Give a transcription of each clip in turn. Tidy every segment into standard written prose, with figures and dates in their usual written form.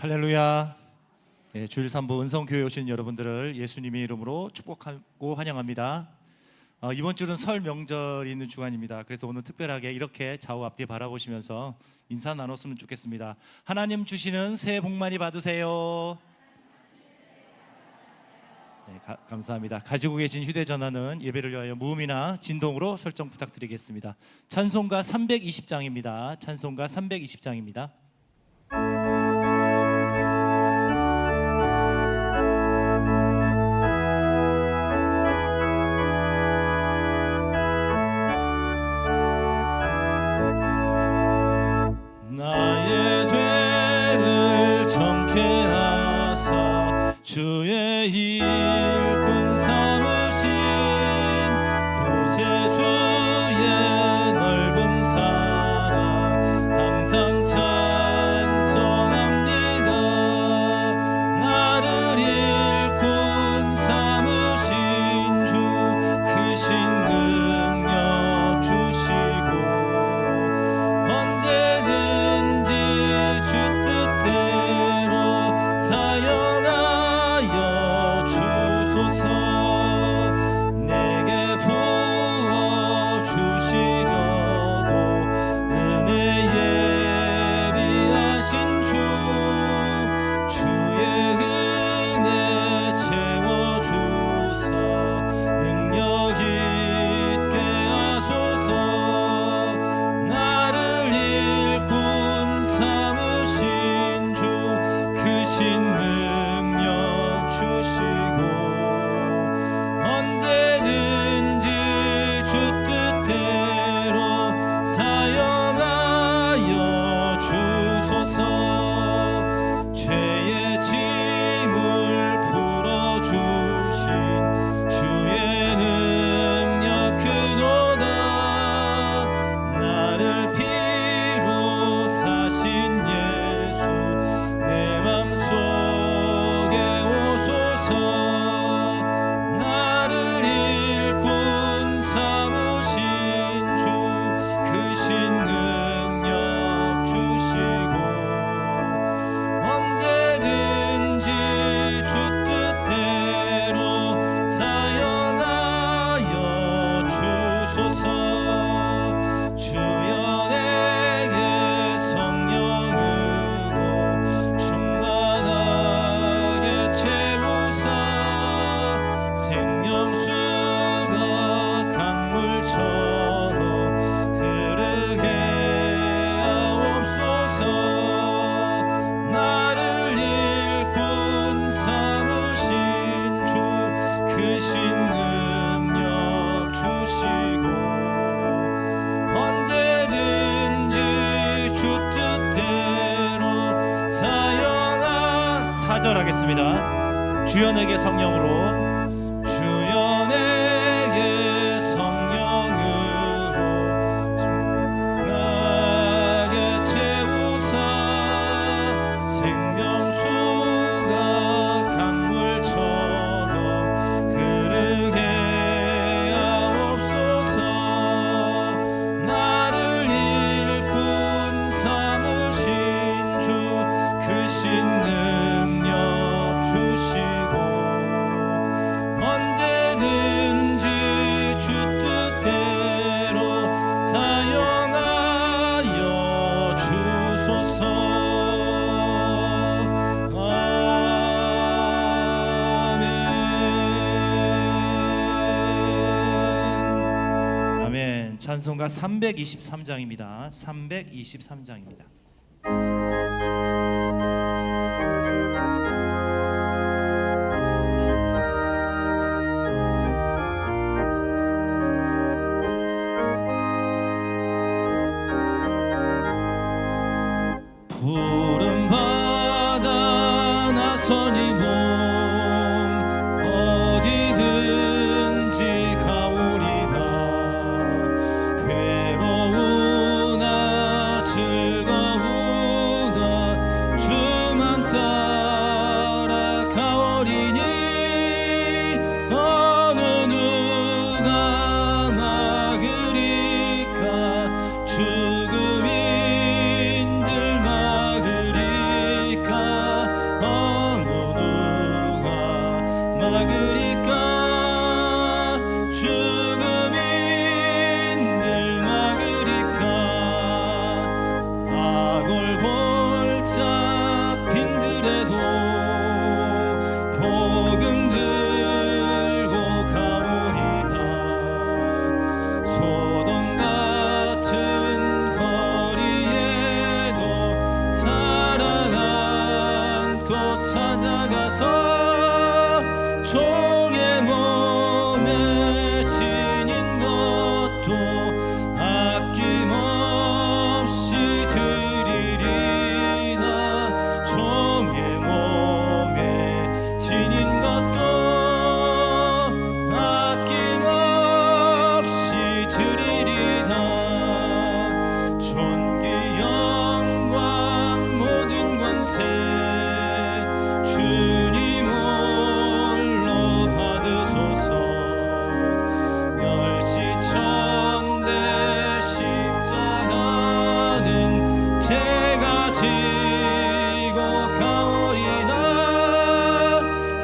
할렐루야. 주일 3부 은성교회 오신 여러분들을 예수님의 이름으로 축복하고 환영합니다. 이번 주는 설 명절이 있는 주간입니다. 그래서 오늘 특별하게 이렇게 좌우 앞뒤 바라보시면서 인사 나눴으면 좋겠습니다. 하나님 주시는 새해 복 많이 받으세요. 감사합니다. 가지고 계신 휴대전화는 예배를 위하여 무음이나 진동으로 설정 부탁드리겠습니다. 찬송가 320장입니다. 찬송가 320장입니다. 나의 죄를 정케 하사 주의 일꾼 삼으신 구세주의 넓은 사랑 항상 찬송합니다. 나를 일꾼 삼으신 주 크신 능력 주시고 언제든지 주 뜻대로 사용하여 주소서. 내게 부어 주시려고 은혜 예비하신 주 주의 은혜 채워주사 능력 있게 하소서. 나를 일꾼 삼으신 주 크신 능력 주시고 언제든지 주 뜻대로 사용하여 주소서. 죄의 짐을 풀어주신 주의 능력 크도다. 나를 피로 사신 예수 내 맘속에 오소서. 나를 일꾼 삼으신 주 크신 능력 주시고 언제든지 주 뜻대로 사용하여 주소서. 주여 내게 성령으로 충만하게 채우사 생명수가 강물처럼 흐르게 하옵소서. 나를 일꾼 삼으신 주 크신 능력 주시고 언제든지 주 뜻대로 사절하겠습니다. 주여 내게 성령으로 주여 내게 성령으로 나게 채우사 생명수가 강물처럼 흐르게 하옵소서. 나를 일꾼 삼으신 주 크신 능력 주시고 언제든지 주 뜻대로 사용하여 주소서. 아멘. 아멘. 찬송가 323장입니다. 323장입니다. 푸른 바다 나서니 몸 어디든지 가오리다. 괴로우나 즐거운 몸에 지닌 것도 아낌없이 드리리라. 종의 몸에 지닌 것도 아낌없이 드리리라. 존귀 영광 모든 권세 주님 홀로 받으소서. 멸시천대 십자가는 제가 지고 가오리나.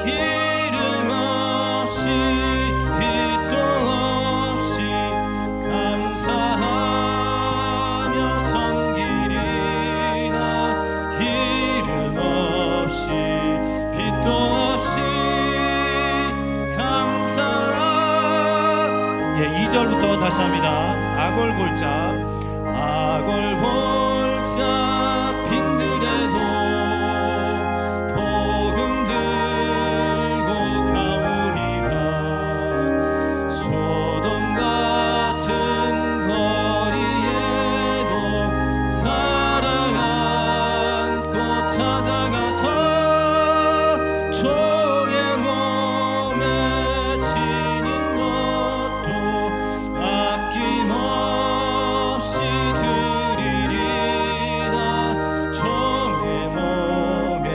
이름 없이 빛도 없이 감사하며 섬기리라. 이름 없이 빛도 없이 감사하. 2절부터 다시 합니다. 아골골짝 아골골짝 빈들에도 복음 들고 가오리라. 소돔 같은 거리에도 사랑 안고 찾아가서 주의 몸에 지닌 것도 아낌없이 드리리라. 주의 몸에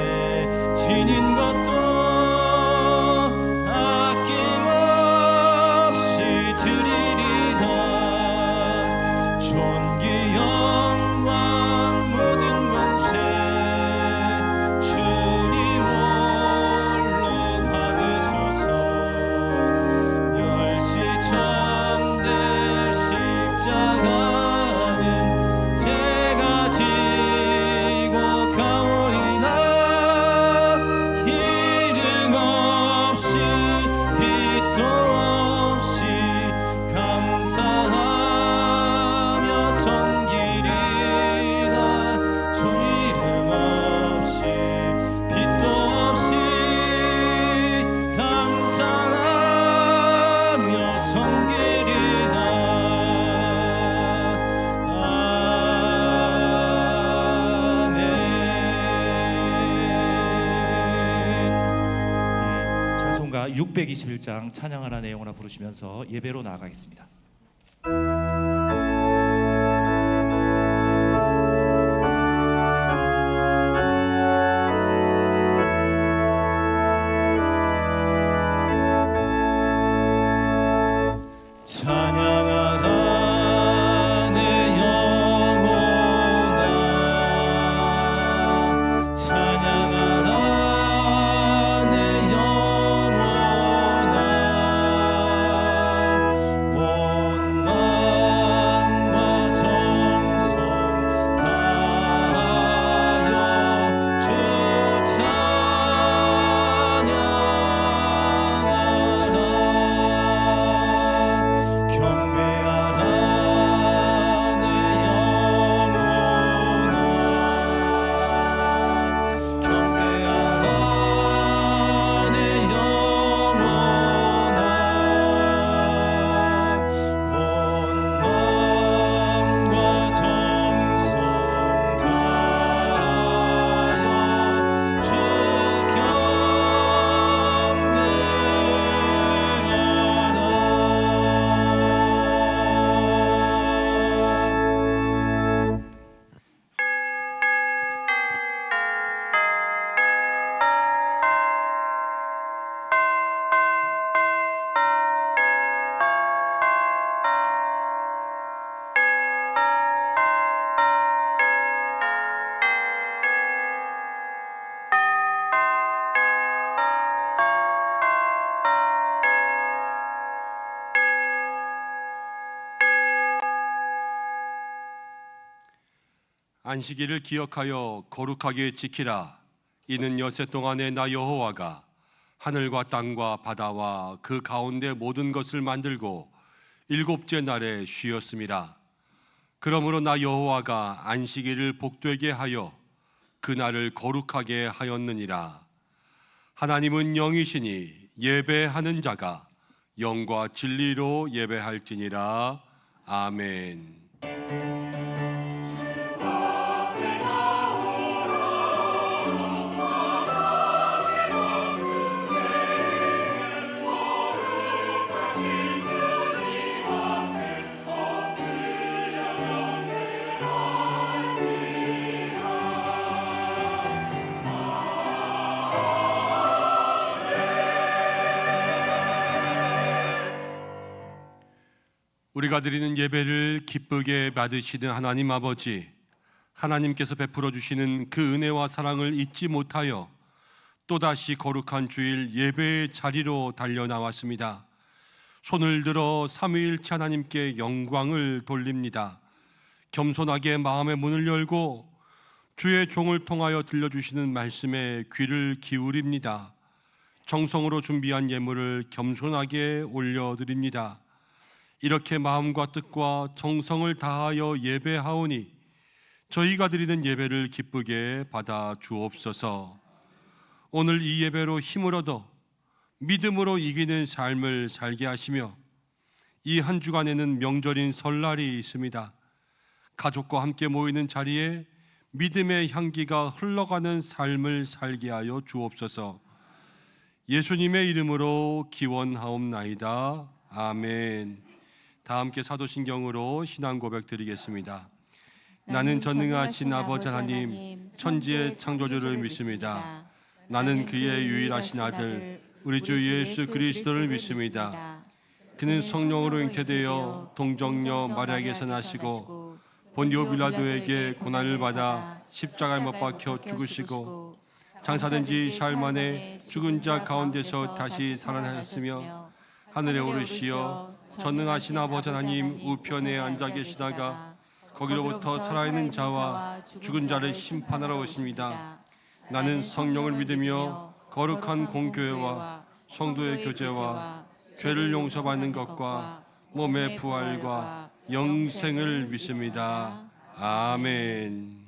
지닌 것도 아낌없이 드리리라. 존귀 영광 모든 권세 주님 홀로 받으소서. 멸시천대 십자가는 제가 지고 가오리나. 이름 없이 빛도 없이 감사하며 섬기리라. 주 이름 없이 빛도 없이 감사하며 섬기리라. 아멘. 찬송가 621장 찬양하라 내용으로 부르시면서 예배로 나아가겠습니다. 찬양하라 내 영혼아. 찬양하라 내 영혼아. 온 마음과 정성 다하여 주 찬양하라. 경배하라 내 영혼아. 경배하라 내 영혼아. 온 마음과 정성 다하여 주 경배하라. 안식일을 기억하여 거룩하게 지키라. 이는 여세 동안에 나 여호와가 하늘과 땅과 바다와 그 가운데 모든 것을 만들고 일곱째 날에 쉬었음이라. 그러므로 나 여호와가 안식일을 복되게 하여 그날을 거룩하게 하였느니라. 하나님은 영이시니 예배하는 자가 영과 진리로 예배할지니라. 아멘. 우리가 드리는 예배를 기쁘게 받으시는 하나님 아버지, 하나님께서 베풀어 주시는 그 은혜와 사랑을 잊지 못하여 또다시 거룩한 주일 예배의 자리로 달려 나왔습니다. 손을 들어 삼위일체 하나님께 영광을 돌립니다. 겸손하게 마음의 문을 열고 주의 종을 통하여 들려주시는 말씀에 귀를 기울입니다. 정성으로 준비한 예물을 겸손하게 올려드립니다. 이렇게 마음과 뜻과 정성을 다하여 예배하오니 저희가 드리는 예배를 기쁘게 받아 주옵소서. 오늘 이 예배로 힘을 얻어 믿음으로 이기는 삶을 살게 하시며 이 한 주간에는 명절인 설날이 있습니다. 가족과 함께 모이는 자리에 믿음의 향기가 흘러가는 삶을 살게 하여 주옵소서. 예수님의 이름으로 기원하옵나이다. 아멘. 다 함께 사도신경으로 신앙 고백 드리겠습니다. 나는 전능하신 아버지 하나님 천지의 창조주를 믿습니다. 나는 그의 유일하신 아들 우리 주 예수 그리스도를 믿습니다. 그는 성령으로 잉태되어 동정녀 마리아에게서 나시고 본디오 빌라도에게 고난을 받아 십자가에 못 박혀 죽으시고 장사된 지 사흘 만에 죽은 자 가운데서 다시 살아나셨으며 하늘에 오르시어 전능하신 아버지 하나님 우편에 앉아 계시다가 거기로부터 살아있는 자와 죽은 자를 심판하러 오십니다. 나는 성령을 믿으며 거룩한 공교회와 성도의 교제와 죄를 용서받는 것과 몸의 부활과 영생을 믿습니다. 아멘.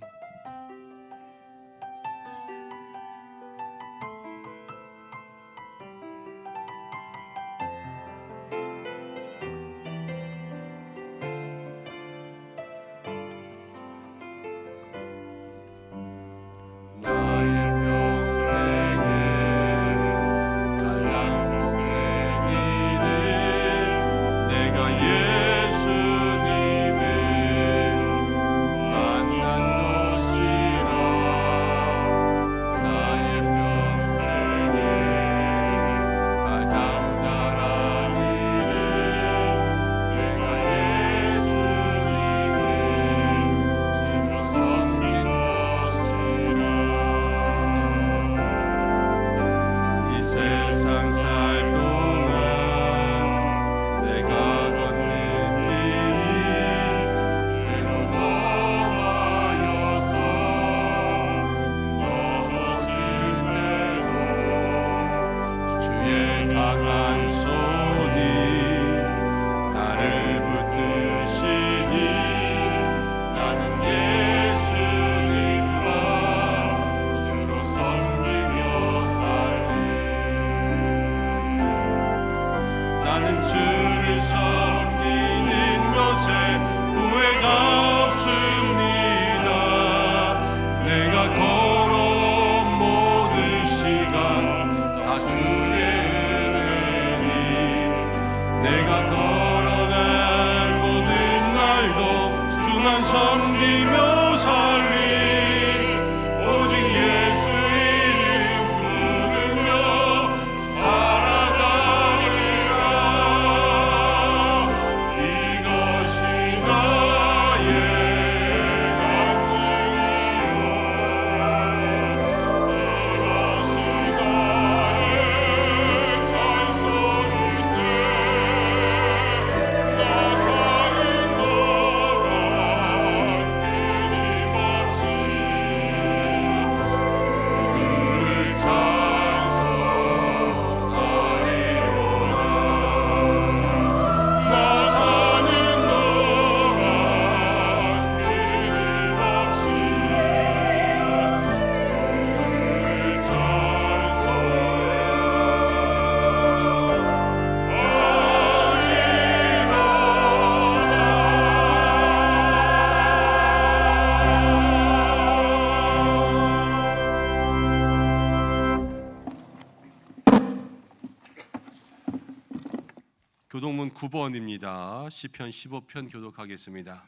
교동문 9번입니다. 시편 15편 교독하겠습니다.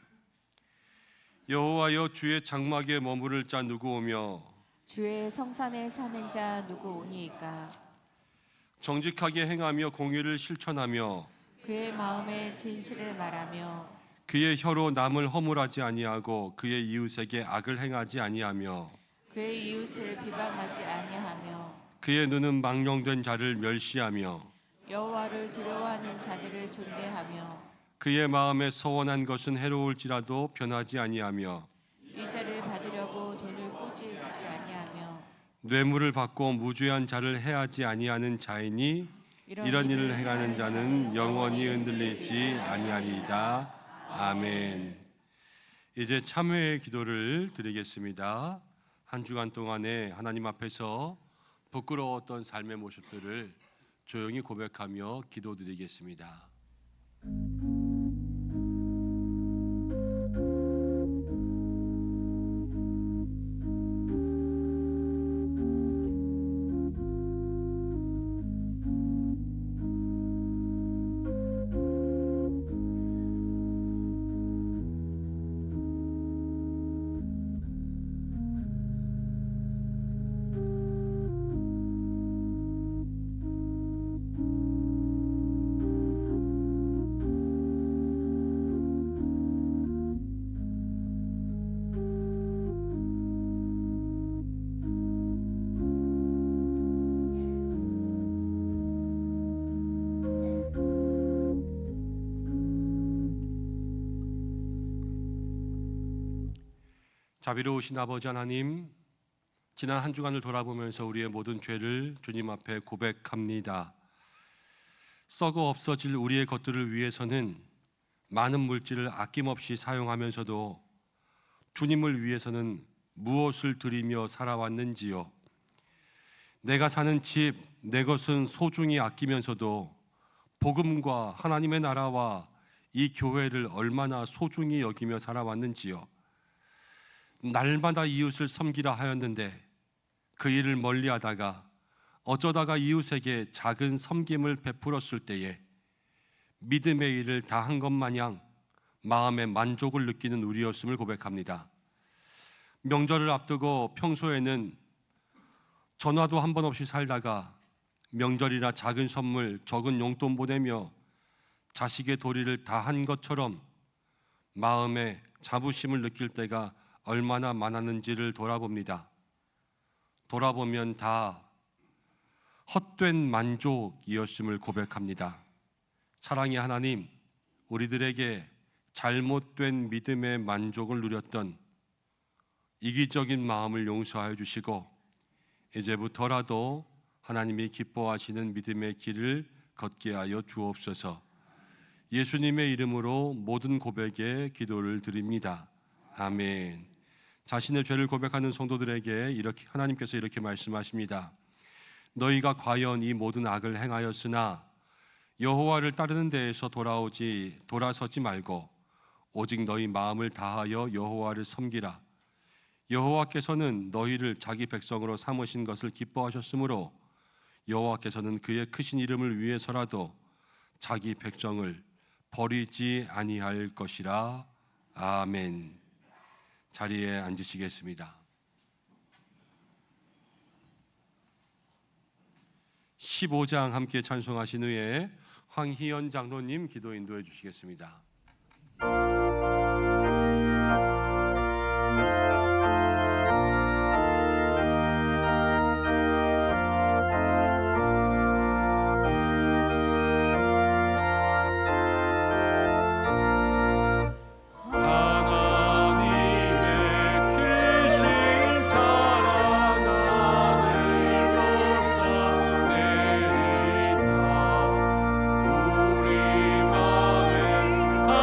여호와여, 주의 장막에 머무를 자 누구 오며 주의 성산에 사는 자 누구 오니이까. 정직하게 행하며 공의를 실천하며 그의 마음에 진실을 말하며 그의 혀로 남을 허물하지 아니하고 그의 이웃에게 악을 행하지 아니하며 그의 이웃을 비방하지 아니하며 그의 눈은 망령된 자를 멸시하며 여호와를 두려워하는 자들을 존대하며 그의 마음에 서원한 것은 해로울지라도 변하지 아니하며 이자를 받으려고 돈을 꾸짖지 아니하며 뇌물을 받고 무죄한 자를 해하지 아니하는 자이니 이런 일을 행하는 자는 영원히 흔들리지 아니하리이다. 아멘. 이제 참회의 기도를 드리겠습니다. 한 주간 동안에 하나님 앞에서 부끄러웠던 삶의 모습들을 조용히 고백하며 기도드리겠습니다. 자비로우신 아버지 하나님, 지난 한 주간을 돌아보면서 우리의 모든 죄를 주님 앞에 고백합니다. 썩어 없어질 우리의 것들을 위해서는 많은 물질을 아낌없이 사용하면서도 주님을 위해서는 무엇을 드리며 살아왔는지요. 내가 사는 집, 내 것은 소중히 아끼면서도 복음과 하나님의 나라와 이 교회를 얼마나 소중히 여기며 살아왔는지요. 날마다 이웃을 섬기라 하였는데 그 일을 멀리하다가 어쩌다가 이웃에게 작은 섬김을 베풀었을 때에 믿음의 일을 다 한 것 마냥 마음의 만족을 느끼는 우리였음을 고백합니다. 명절을 앞두고 평소에는 전화도 한 번 없이 살다가 명절이나 작은 선물, 적은 용돈 보내며 자식의 도리를 다 한 것처럼 마음에 자부심을 느낄 때가 얼마나 많았는지를 돌아봅니다. 돌아보면 다 헛된 만족이었음을 고백합니다. 사랑의 하나님, 우리들에게 잘못된 믿음의 만족을 누렸던 이기적인 마음을 용서하여 주시고 이제부터라도 하나님이 기뻐하시는 믿음의 길을 걷게 하여 주옵소서. 예수님의 이름으로 모든 고백에 기도를 드립니다. 아멘. 자신의 죄를 고백하는 성도들에게 이렇게 하나님께서 이렇게 말씀하십니다. 너희가 과연 이 모든 악을 행하였으나 여호와를 따르는 데에서 돌아서지 말고 오직 너희 마음을 다하여 여호와를 섬기라. 여호와께서는 너희를 자기 백성으로 삼으신 것을 기뻐하셨으므로 여호와께서는 그의 크신 이름을 위해서라도 자기 백성을 버리지 아니할 것이라. 아멘. 자리에 앉으시겠습니다. 15장 함께 찬송하신 후에 황희연 장로님 기도 인도해 주시겠습니다. 우리 마음에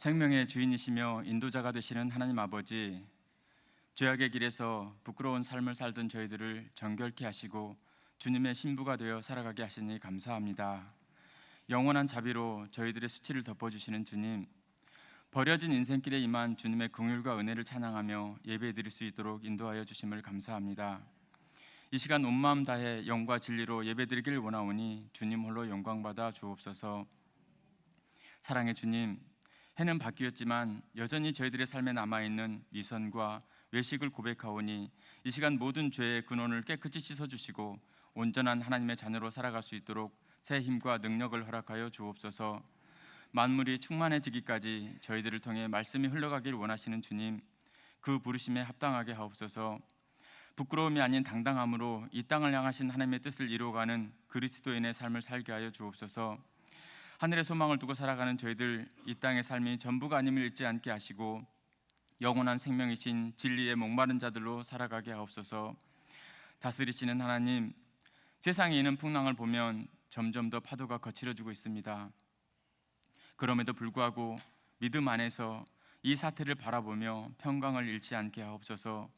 생명의 주인이시며 인도자가 되시는 하나님 아버지, 죄악의 길에서 부끄러운 삶을 살던 저희들을 정결케 하시고 주님의 신부가 되어 살아가게 하시니 감사합니다. 영원한 자비로 저희들의 수치를 덮어주시는 주님, 버려진 인생길에 임한 주님의 긍휼과 은혜를 찬양하며 예배드릴 수 있도록 인도하여 주심을 감사합니다. 이 시간 온 마음 다해 영과 진리로 예배드리길 원하오니 주님 홀로 영광받아 주옵소서. 사랑의 주님, 해는 바뀌었지만 여전히 저희들의 삶에 남아있는 위선과 외식을 고백하오니 이 시간 모든 죄의 근원을 깨끗이 씻어주시고 온전한 하나님의 자녀로 살아갈 수 있도록 새 힘과 능력을 허락하여 주옵소서. 만물이 충만해지기까지 저희들을 통해 말씀이 흘러가길 원하시는 주님, 그 부르심에 합당하게 하옵소서. 부끄러움이 아닌 당당함으로 이 땅을 향하신 하나님의 뜻을 이루어가는 그리스도인의 삶을 살게 하여 주옵소서. 하늘의 소망을 두고 살아가는 저희들 이 땅의 삶이 전부가 아님을 잊지 않게 하시고 영원한 생명이신 진리의 목마른 자들로 살아가게 하옵소서. 다스리시는 하나님, 세상에 있는 풍랑을 보면 점점 더 파도가 거칠어지고 있습니다. 그럼에도 불구하고 믿음 안에서 이 사태를 바라보며 평강을 잃지 않게 하옵소서.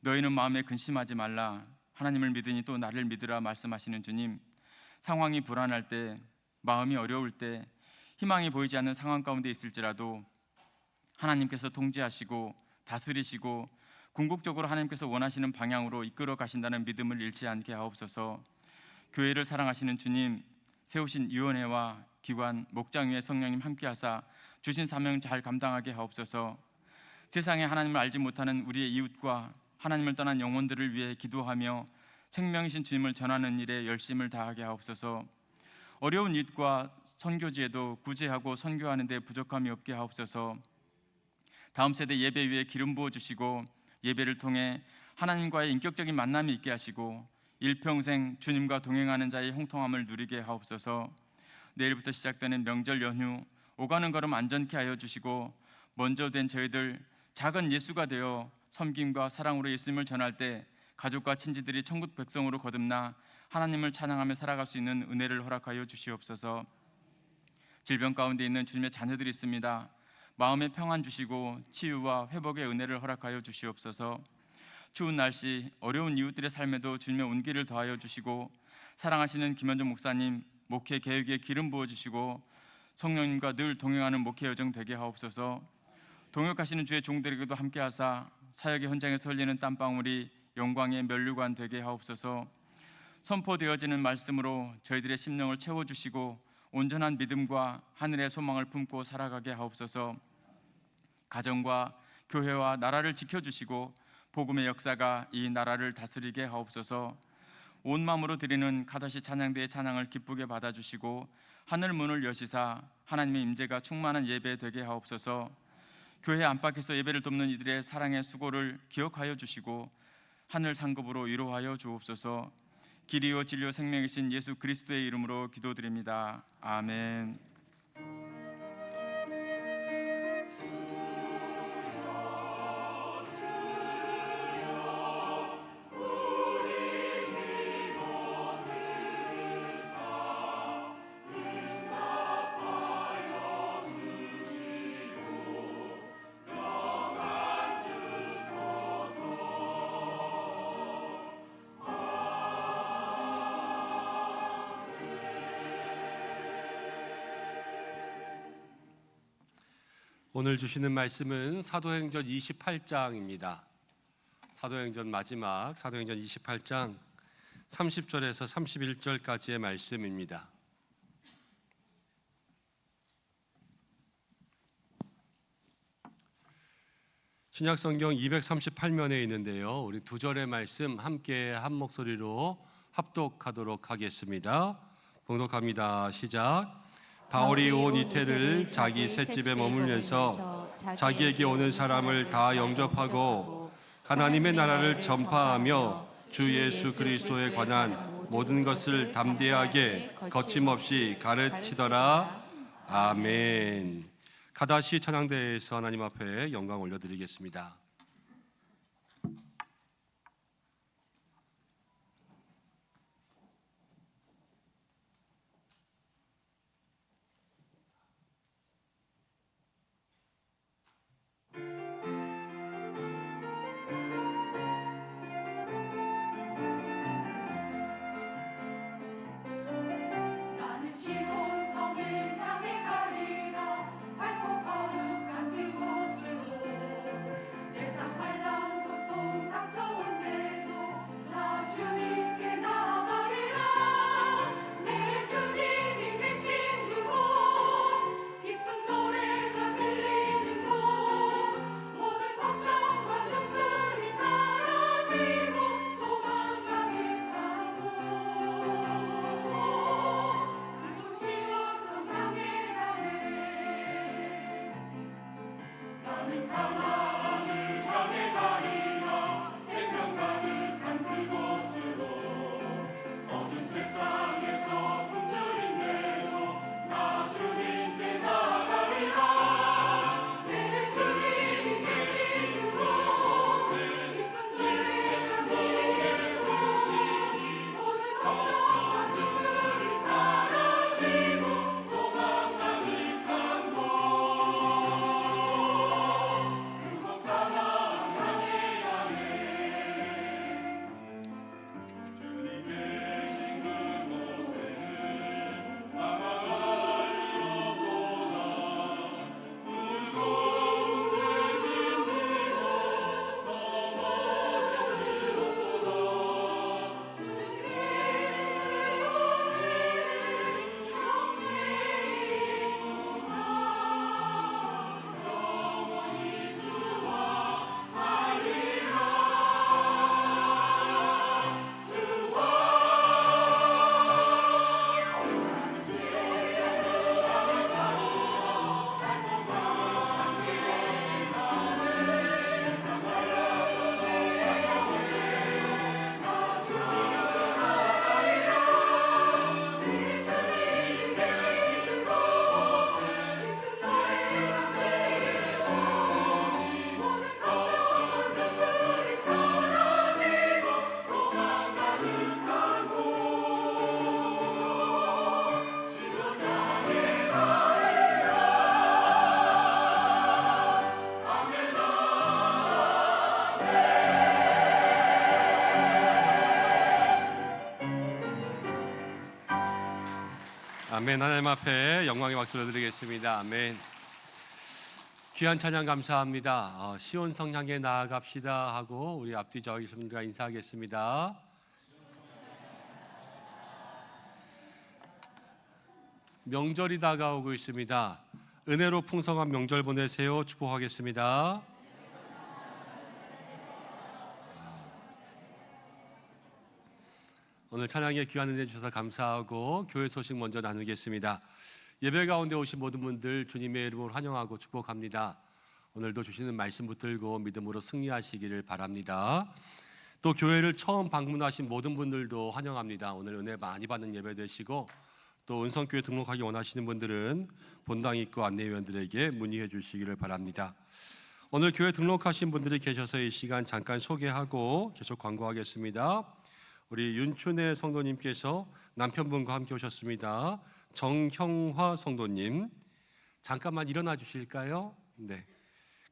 너희는 마음에 근심하지 말라, 하나님을 믿으니 또 나를 믿으라 말씀하시는 주님, 상황이 불안할 때, 마음이 어려울 때, 희망이 보이지 않는 상황 가운데 있을지라도 하나님께서 통제하시고 다스리시고 궁극적으로 하나님께서 원하시는 방향으로 이끌어 가신다는 믿음을 잃지 않게 하옵소서. 교회를 사랑하시는 주님, 세우신 위원회와 기관, 목장 위에 성령님 함께하사 주신 사명 잘 감당하게 하옵소서. 세상에 하나님을 알지 못하는 우리의 이웃과 하나님을 떠난 영혼들을 위해 기도하며 생명이신 주님을 전하는 일에 열심을 다하게 하옵소서. 어려운 이웃과 선교지에도 구제하고 선교하는 데 부족함이 없게 하옵소서. 다음 세대 예배 위에 기름 부어 주시고 예배를 통해 하나님과의 인격적인 만남이 있게 하시고 일평생 주님과 동행하는 자의 형통함을 누리게 하옵소서. 내일부터 시작되는 명절 연휴 오가는 걸음 안전케 하여 주시고 먼저 된 저희들 작은 예수가 되어 섬김과 사랑으로 예수님을 전할 때 가족과 친지들이 천국 백성으로 거듭나 하나님을 찬양하며 살아갈 수 있는 은혜를 허락하여 주시옵소서. 질병 가운데 있는 주님의 자녀들이 있습니다. 마음의 평안 주시고 치유와 회복의 은혜를 허락하여 주시옵소서. 추운 날씨, 어려운 이웃들의 삶에도 주님의 온기를 더하여 주시고 사랑하시는 김현정 목사님 목회 계획에 기름 부어 주시고 성령님과 늘 동행하는 목회 여정 되게 하옵소서. 동역하시는 주의 종들에게도 함께하사 사역의 현장에서 흘리는 땀방울이 영광의 면류관 되게 하옵소서. 선포되어지는 말씀으로 저희들의 심령을 채워주시고 온전한 믿음과 하늘의 소망을 품고 살아가게 하옵소서. 가정과 교회와 나라를 지켜주시고 복음의 역사가 이 나라를 다스리게 하옵소서. 온 마음으로 드리는 가다시 찬양대의 찬양을 기쁘게 받아주시고 하늘 문을 여시사 하나님의 임재가 충만한 예배 되게 하옵소서. 교회 안팎에서 예배를 돕는 이들의 사랑의 수고를 기억하여 주시고 하늘 상급으로 위로하여 주옵소서. 길이요 진리요 생명이신 예수 그리스도의 이름으로 기도드립니다. 아멘. 오늘 주시는 말씀은 사도행전 28장입니다. 사도행전 마지막 사도행전 28장 30절에서 31절까지의 말씀입니다. 신약성경 238면에 있는데요. 우리 두 절의 말씀 함께 한 목소리로 합독하도록 하겠습니다. 봉독합니다. 시작. 바울이 온 이태를 자기 셋집에 머물면서 자기에게 오는 사람을 다 영접하고 하나님의 나라를 전파하며 주 예수 그리스도에 관한 모든 것을 담대하게 거침없이 가르치더라. 아멘. 가다시 찬양대에서 하나님 앞에 영광 올려드리겠습니다. 아멘. 하나님 앞에 영광의 박수를 드리겠습니다. 아멘. 귀한 찬양 감사합니다. 시온 성 향해 나아갑시다 하고 우리 앞뒤 저희들과 인사하겠습니다. 명절이 다가오고 있습니다. 은혜로 풍성한 명절 보내세요. 축복하겠습니다. 오늘 찬양에 귀한 은혜 주셔서 감사하고 교회 소식 먼저 나누겠습니다. 예배 가운데 오신 모든 분들 주님의 이름으로 환영하고 축복합니다. 오늘도 주시는 말씀 붙들고 믿음으로 승리하시기를 바랍니다. 또 교회를 처음 방문하신 모든 분들도 환영합니다. 오늘 은혜 많이 받는 예배 되시고 또 은성교회 등록하기 원하시는 분들은 본당 입구 안내위원들에게 문의해 주시기를 바랍니다. 오늘 교회 등록하신 분들이 계셔서 이 시간 잠깐 소개하고 계속 광고하겠습니다. 우리 윤춘혜 성도님께서 남편분과 함께 오셨습니다. 정형화 성도님, 잠깐만 일어나 주실까요? 네.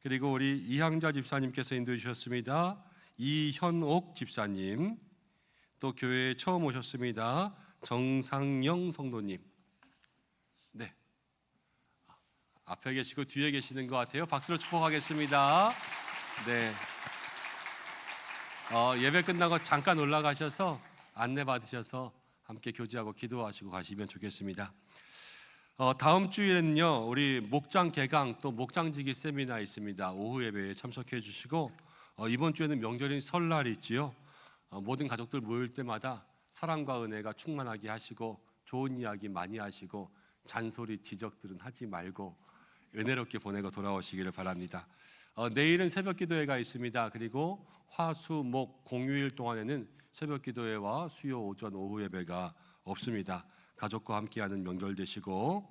그리고 우리 이향자 집사님께서 인도해 주셨습니다. 이현옥 집사님, 또 교회에 처음 오셨습니다. 정상영 성도님. 네. 앞에 계시고 뒤에 계시는 것 같아요. 박수로 축복하겠습니다. 네. 예배 끝나고 잠깐 올라가셔서 안내 받으셔서 함께 교제하고 기도하시고 가시면 좋겠습니다. 다음 주에는요 우리 목장 개강 또 목장지기 세미나 있습니다. 오후 예배에 참석해 주시고 이번 주에는 명절인 설날이 있지요. 모든 가족들 모일 때마다 사랑과 은혜가 충만하게 하시고 좋은 이야기 많이 하시고 잔소리 지적들은 하지 말고 은혜롭게 보내고 돌아오시기를 바랍니다. 내일은 새벽 기도회가 있습니다. 그리고 화, 수, 목 공휴일 동안에는 새벽 기도회와 수요 오전 오후 예배가 없습니다. 가족과 함께하는 명절 되시고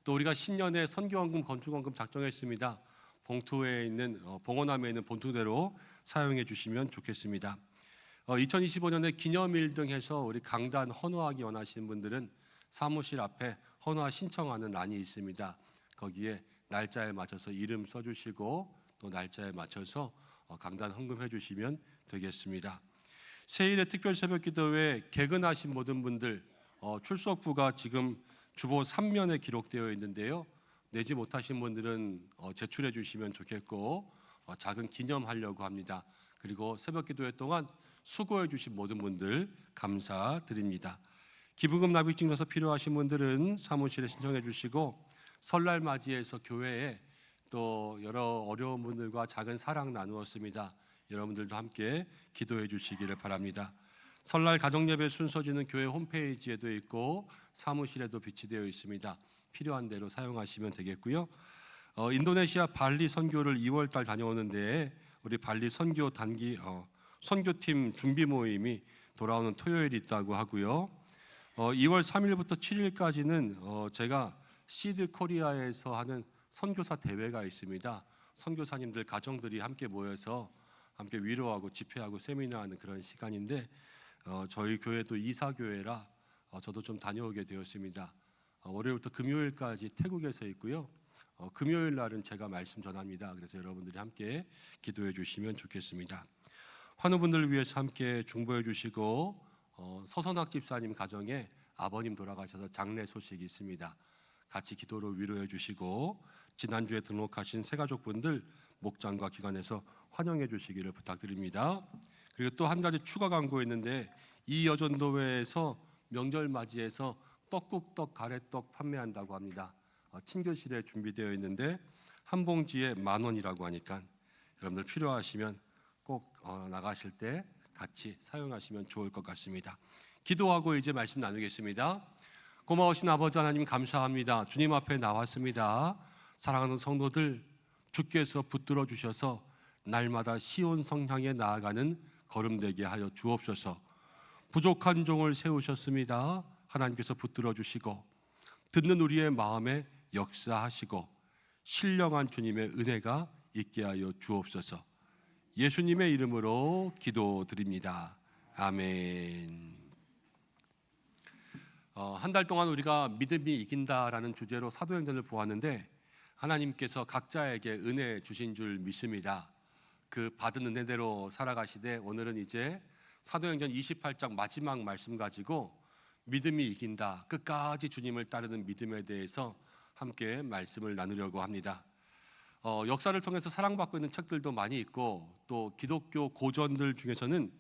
또 우리가 신년에 선교원금 건축원금 작정했습니다. 봉투에 있는 봉헌함에 있는 봉투대로 사용해 주시면 좋겠습니다. 2025년에 기념일 등 해서 우리 강단 헌화하기 원하시는 분들은 사무실 앞에 헌화 신청하는 란이 있습니다. 거기에 날짜에 맞춰서 이름 써주시고 또 날짜에 맞춰서 강단 헌금해 주시면 되겠습니다. 새일의 특별 새벽기도회 개근하신 모든 분들 출석부가 지금 주보 3면에 기록되어 있는데요. 내지 못하신 분들은 제출해 주시면 좋겠고 작은 기념하려고 합니다. 그리고 새벽기도회 동안 수고해 주신 모든 분들 감사드립니다. 기부금 납입증명서 필요하신 분들은 사무실에 신청해 주시고 설날 맞이해서 교회에 또 여러 어려운 분들과 작은 사랑 나누었습니다. 여러분들도 함께 기도해 주시기를 바랍니다. 설날 가정예배 순서지는 교회 홈페이지에도 있고 사무실에도 비치되어 있습니다. 필요한 대로 사용하시면 되겠고요. 인도네시아 발리 선교를 2월 달 다녀오는데 우리 발리 선교 단기 선교팀 준비 모임이 돌아오는 토요일이 있다고 하고요. 2월 3일부터 7일까지는 제가 시드 코리아에서 하는 선교사 대회가 있습니다. 선교사님들 가정들이 함께 모여서 함께 위로하고 집회하고 세미나하는 그런 시간인데 저희 교회도 이사교회라 저도 좀 다녀오게 되었습니다. 월요일부터 금요일까지 태국에서 있고요. 금요일 날은 제가 말씀 전합니다. 그래서 여러분들이 함께 기도해 주시면 좋겠습니다. 환우분들을 위해서 함께 중보해 주시고 서선학 집사님 가정에 아버님 돌아가셔서 장례 소식이 있습니다. 같이 기도로 위로해 주시고 지난주에 등록하신 새가족분들 목장과 기관에서 환영해 주시기를 부탁드립니다. 그리고 또 한 가지 추가 광고 있는데 이 여전도회에서 명절 맞이해서 떡국떡 가래떡 판매한다고 합니다. 친교실에 준비되어 있는데 한 봉지에 10,000원이라고 하니까 여러분들 필요하시면 꼭 나가실 때 같이 사용하시면 좋을 것 같습니다. 기도하고 이제 말씀 나누겠습니다. 고마우신 아버지 하나님 감사합니다. 주님 앞에 나왔습니다. 사랑하는 성도들 주께서 붙들어 주셔서 날마다 시온 성향에 나아가는 걸음되게 하여 주옵소서. 부족한 종을 세우셨습니다. 하나님께서 붙들어 주시고 듣는 우리의 마음에 역사하시고 신령한 주님의 은혜가 있게 하여 주옵소서. 예수님의 이름으로 기도드립니다. 아멘. 한 달 동안 우리가 믿음이 이긴다라는 주제로 사도행전을 보았는데 하나님께서 각자에게 은혜 주신 줄 믿습니다. 그 받은 은혜대로 살아가시되 오늘은 이제 사도행전 28장 마지막 말씀 가지고 믿음이 이긴다, 끝까지 주님을 따르는 믿음에 대해서 함께 말씀을 나누려고 합니다. 역사를 통해서 사랑받고 있는 책들도 많이 있고 또 기독교 고전들 중에서는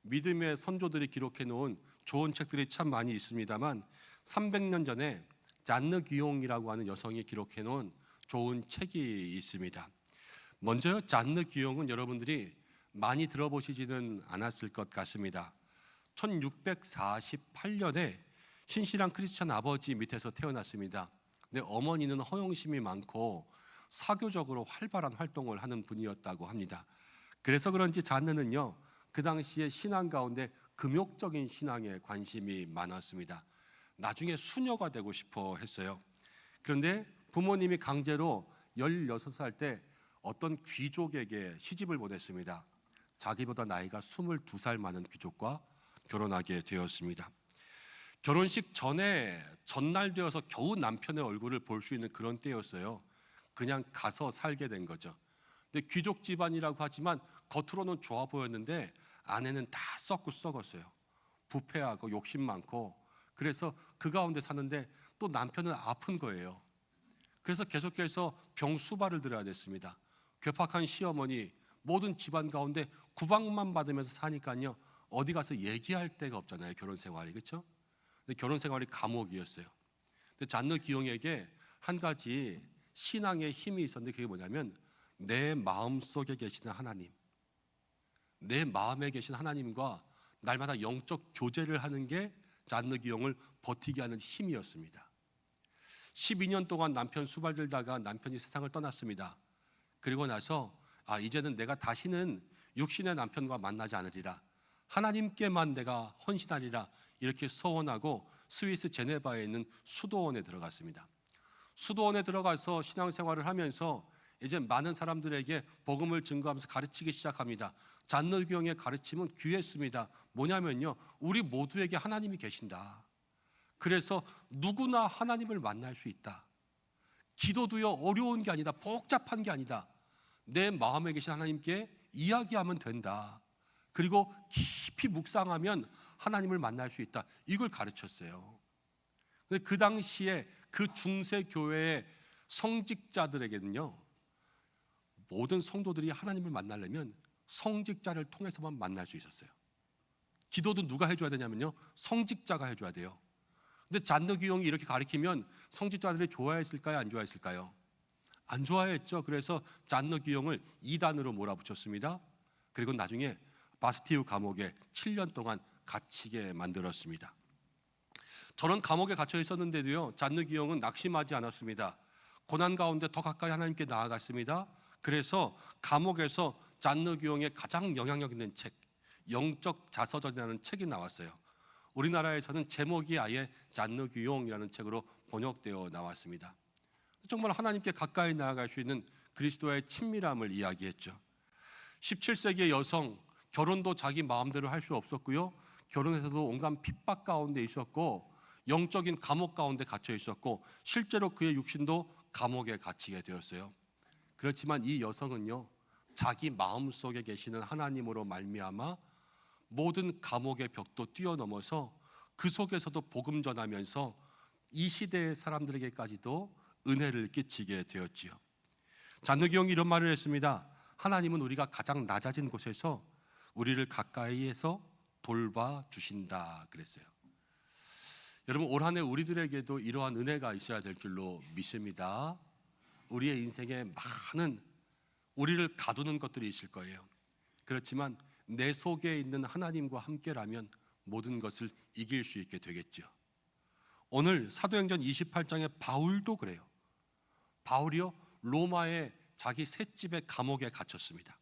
믿음의 선조들이 기록해 놓은 좋은 책들이 참 많이 있습니다만 300년 전에 잔느 귀용이라고 하는 여성이 기록해 놓은 좋은 책이 있습니다. 먼저 잔느 귀용은 여러분들이 많이 들어보시지는 않았을 것 같습니다. 1648년에 신실한 크리스찬 아버지 밑에서 태어났습니다. 근데 어머니는 허영심이 많고 사교적으로 활발한 활동을 하는 분이었다고 합니다. 그래서 그런지 잔느는요, 그 당시에 신앙 가운데 금욕적인 신앙에 관심이 많았습니다. 나중에 수녀가 되고 싶어 했어요. 그런데 부모님이 강제로 16살 때 어떤 귀족에게 시집을 보냈습니다. 자기보다 나이가 22살 많은 귀족과 결혼하게 되었습니다. 결혼식 전에 전날 되어서 겨우 남편의 얼굴을 볼 수 있는 그런 때였어요. 그냥 가서 살게 된 거죠. 근데 귀족 집안이라고 하지만 겉으로는 좋아 보였는데 안에는 다 썩고 썩었어요. 부패하고 욕심 많고, 그래서 그 가운데 사는데 또 남편은 아픈 거예요. 그래서 계속해서 병수발을 들어야 됐습니다. 괴팍한 시어머니, 모든 집안 가운데 구박만 받으면서 사니까요, 어디 가서 얘기할 데가 없잖아요. 결혼 생활이, 그렇죠? 근데 결혼 생활이 감옥이었어요. 근데 잔느 기용에게 한 가지 신앙의 힘이 있었는데 그게 뭐냐면 내 마음 속에 계시는 하나님, 내 마음에 계신 하나님과 날마다 영적 교제를 하는 게 잔느 기용을 버티게 하는 힘이었습니다. 12년 동안 남편 수발 들다가 남편이 세상을 떠났습니다. 그리고 나서 이제는 내가 다시는 육신의 남편과 만나지 않으리라, 하나님께만 내가 헌신하리라, 이렇게 서원하고 스위스 제네바에 있는 수도원에 들어갔습니다. 수도원에 들어가서 신앙생활을 하면서 이제 많은 사람들에게 복음을 증거하면서 가르치기 시작합니다. 잔느 기용의 가르침은 귀했습니다. 뭐냐면요, 우리 모두에게 하나님이 계신다. 그래서 누구나 하나님을 만날 수 있다. 기도도요, 어려운 게 아니다, 복잡한 게 아니다. 내 마음에 계신 하나님께 이야기하면 된다. 그리고 깊이 묵상하면 하나님을 만날 수 있다. 이걸 가르쳤어요. 근데 그 당시에 그 중세 교회의 성직자들에게는요, 모든 성도들이 하나님을 만나려면 성직자를 통해서만 만날 수 있었어요. 기도도 누가 해줘야 되냐면요, 성직자가 해줘야 돼요. 근데 잔느 기용이 이렇게 가르치면 성직자들이 좋아했을까요, 안 좋아했을까요? 안 좋아했죠. 그래서 잔느 기용을 이단으로 몰아붙였습니다. 그리고 나중에 바스티유 감옥에 7년 동안 갇히게 만들었습니다. 저는 감옥에 갇혀 있었는데도요, 잔느 기용은 낙심하지 않았습니다. 고난 가운데 더 가까이 하나님께 나아갔습니다. 그래서 감옥에서 잔느 규용의 가장 영향력 있는 책, 영적 자서전이라는 책이 나왔어요. 우리나라에서는 제목이 아예 잔느 규용이라는 책으로 번역되어 나왔습니다. 정말 하나님께 가까이 나아갈 수 있는 그리스도의 친밀함을 이야기했죠. 17세기의 여성, 결혼도 자기 마음대로 할 수 없었고요. 결혼해서도 온갖 핍박 가운데 있었고, 영적인 감옥 가운데 갇혀 있었고, 실제로 그의 육신도 감옥에 갇히게 되었어요. 그렇지만 이 여성은요, 자기 마음속에 계시는 하나님으로 말미암아 모든 감옥의 벽도 뛰어넘어서 그 속에서도 복음 전하면서 이 시대의 사람들에게까지도 은혜를 끼치게 되었지요. 잔느 기용이 이런 말을 했습니다. 하나님은 우리가 가장 낮아진 곳에서 우리를 가까이에서 돌봐주신다 그랬어요. 여러분, 올 한 해 우리들에게도 이러한 은혜가 있어야 될 줄로 믿습니다. 우리의 인생에 많은 우리를 가두는 것들이 있을 거예요. 그렇지만 내 속에 있는 하나님과 함께라면 모든 것을 이길 수 있게 되겠죠. 오늘 사도행전 28장에 바울도 그래요. 바울이요, 로마의 자기 셋집의 감옥에 갇혔습니다.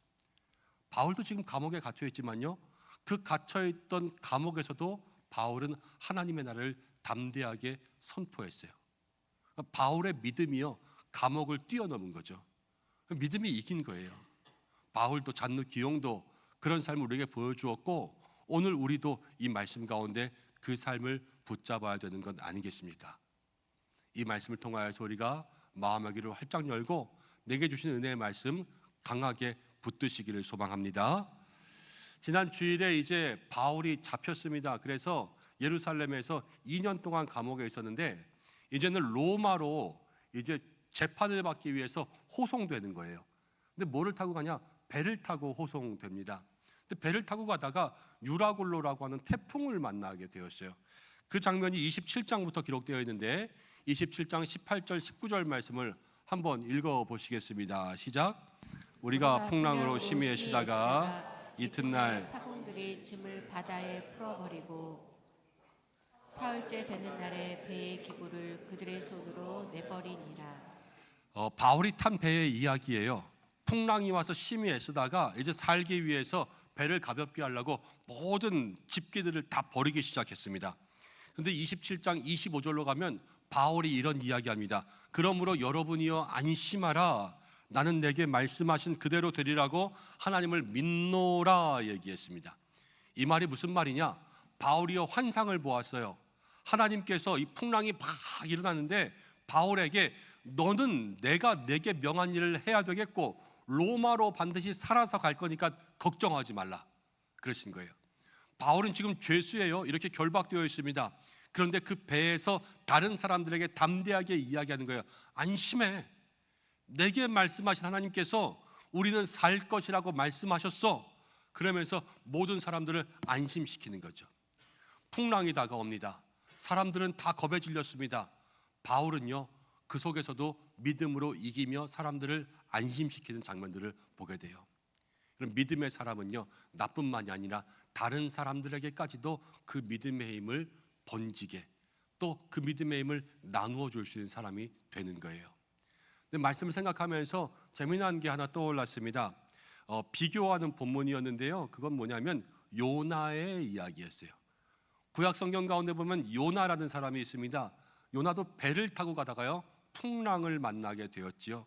바울도 지금 감옥에 갇혀 있지만요, 그 갇혀 있던 감옥에서도 바울은 하나님의 나라를 담대하게 선포했어요. 바울의 믿음이요, 감옥을 뛰어넘은 거죠. 믿음이 이긴 거예요. 바울도 잔느 기용도 그런 삶을 우리에게 보여주었고, 오늘 우리도 이 말씀 가운데 그 삶을 붙잡아야 되는 건 아니겠습니까? 이 말씀을 통하여서 우리가 마음의 귀를 활짝 열고 내게 주신 은혜의 말씀 강하게 붙드시기를 소망합니다. 지난 주일에 이제 바울이 잡혔습니다. 그래서 예루살렘에서 2년 동안 감옥에 있었는데, 이제는 로마로 이제 재판을 받기 위해서 호송되는 거예요. 근데 뭐를 타고 가냐? 배를 타고 호송됩니다. 근데 배를 타고 가다가 유라굴로라고 하는 태풍을 만나게 되었어요. 그 장면이 27장부터 기록되어 있는데 27장 18절 19절 말씀을 한번 읽어보시겠습니다. 시작. 우리가 풍랑으로 심히 애쓰다가 이튿날 사공들이 짐을 바다에 풀어버리고 사흘째 되는 날에 배의 기구를 그들의 손으로 내버리니라. 바울이 탄 배의 이야기예요. 풍랑이 와서 심히 애쓰다가 이제 살기 위해서 배를 가볍게 하려고 모든 집기들을 다 버리기 시작했습니다. 그런데 27장 25절로 가면 바울이 이런 이야기합니다. 그러므로 여러분이여 안심하라. 나는 내게 말씀하신 그대로 되리라고 하나님을 믿노라 얘기했습니다. 이 말이 무슨 말이냐? 바울이여 환상을 보았어요. 하나님께서 이 풍랑이 막 일어났는데 바울에게 너는 내가 내게 명한 일을 해야 되겠고 로마로 반드시 살아서 갈 거니까 걱정하지 말라 그러신 거예요. 바울은 지금 죄수예요. 이렇게 결박되어 있습니다. 그런데 그 배에서 다른 사람들에게 담대하게 이야기하는 거예요. 안심해. 내게 말씀하신 하나님께서 우리는 살 것이라고 말씀하셨어. 그러면서 모든 사람들을 안심시키는 거죠. 풍랑이 다가옵니다. 사람들은 다 겁에 질렸습니다. 바울은요, 그 속에서도 믿음으로 이기며 사람들을 안심시키는 장면들을 보게 돼요. 그럼 믿음의 사람은요, 나뿐만이 아니라 다른 사람들에게까지도 그 믿음의 힘을 번지게, 또 그 믿음의 힘을 나누어 줄 수 있는 사람이 되는 거예요. 근데 말씀을 생각하면서 재미난 게 하나 떠올랐습니다. 비교하는 본문이었는데요, 그건 뭐냐면 요나의 이야기였어요. 구약 성경 가운데 보면 요나라는 사람이 있습니다. 요나도 배를 타고 가다가요, 풍랑을 만나게 되었지요.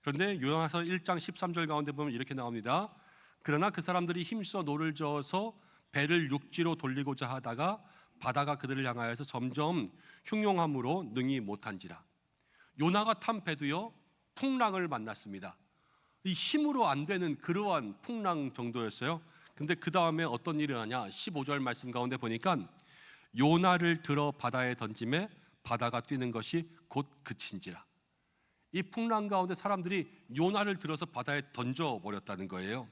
그런데 요나서 1장 13절 가운데 보면 이렇게 나옵니다. 그러나 그 사람들이 힘써 노를 저어서 배를 육지로 돌리고자 하다가 바다가 그들을 향하여서 점점 흉용함으로 능히 못한지라. 요나가 탄 배도요, 풍랑을 만났습니다. 이 힘으로 안 되는 그러한 풍랑 정도였어요. 근데 그 다음에 어떤 일이 하냐? 15절 말씀 가운데 보니까 요나를 들어 바다에 던짐에 바다가 뛰는 것이 곧 그친지라. 이 풍랑 가운데 사람들이 요나를 들어서 바다에 던져버렸다는 거예요.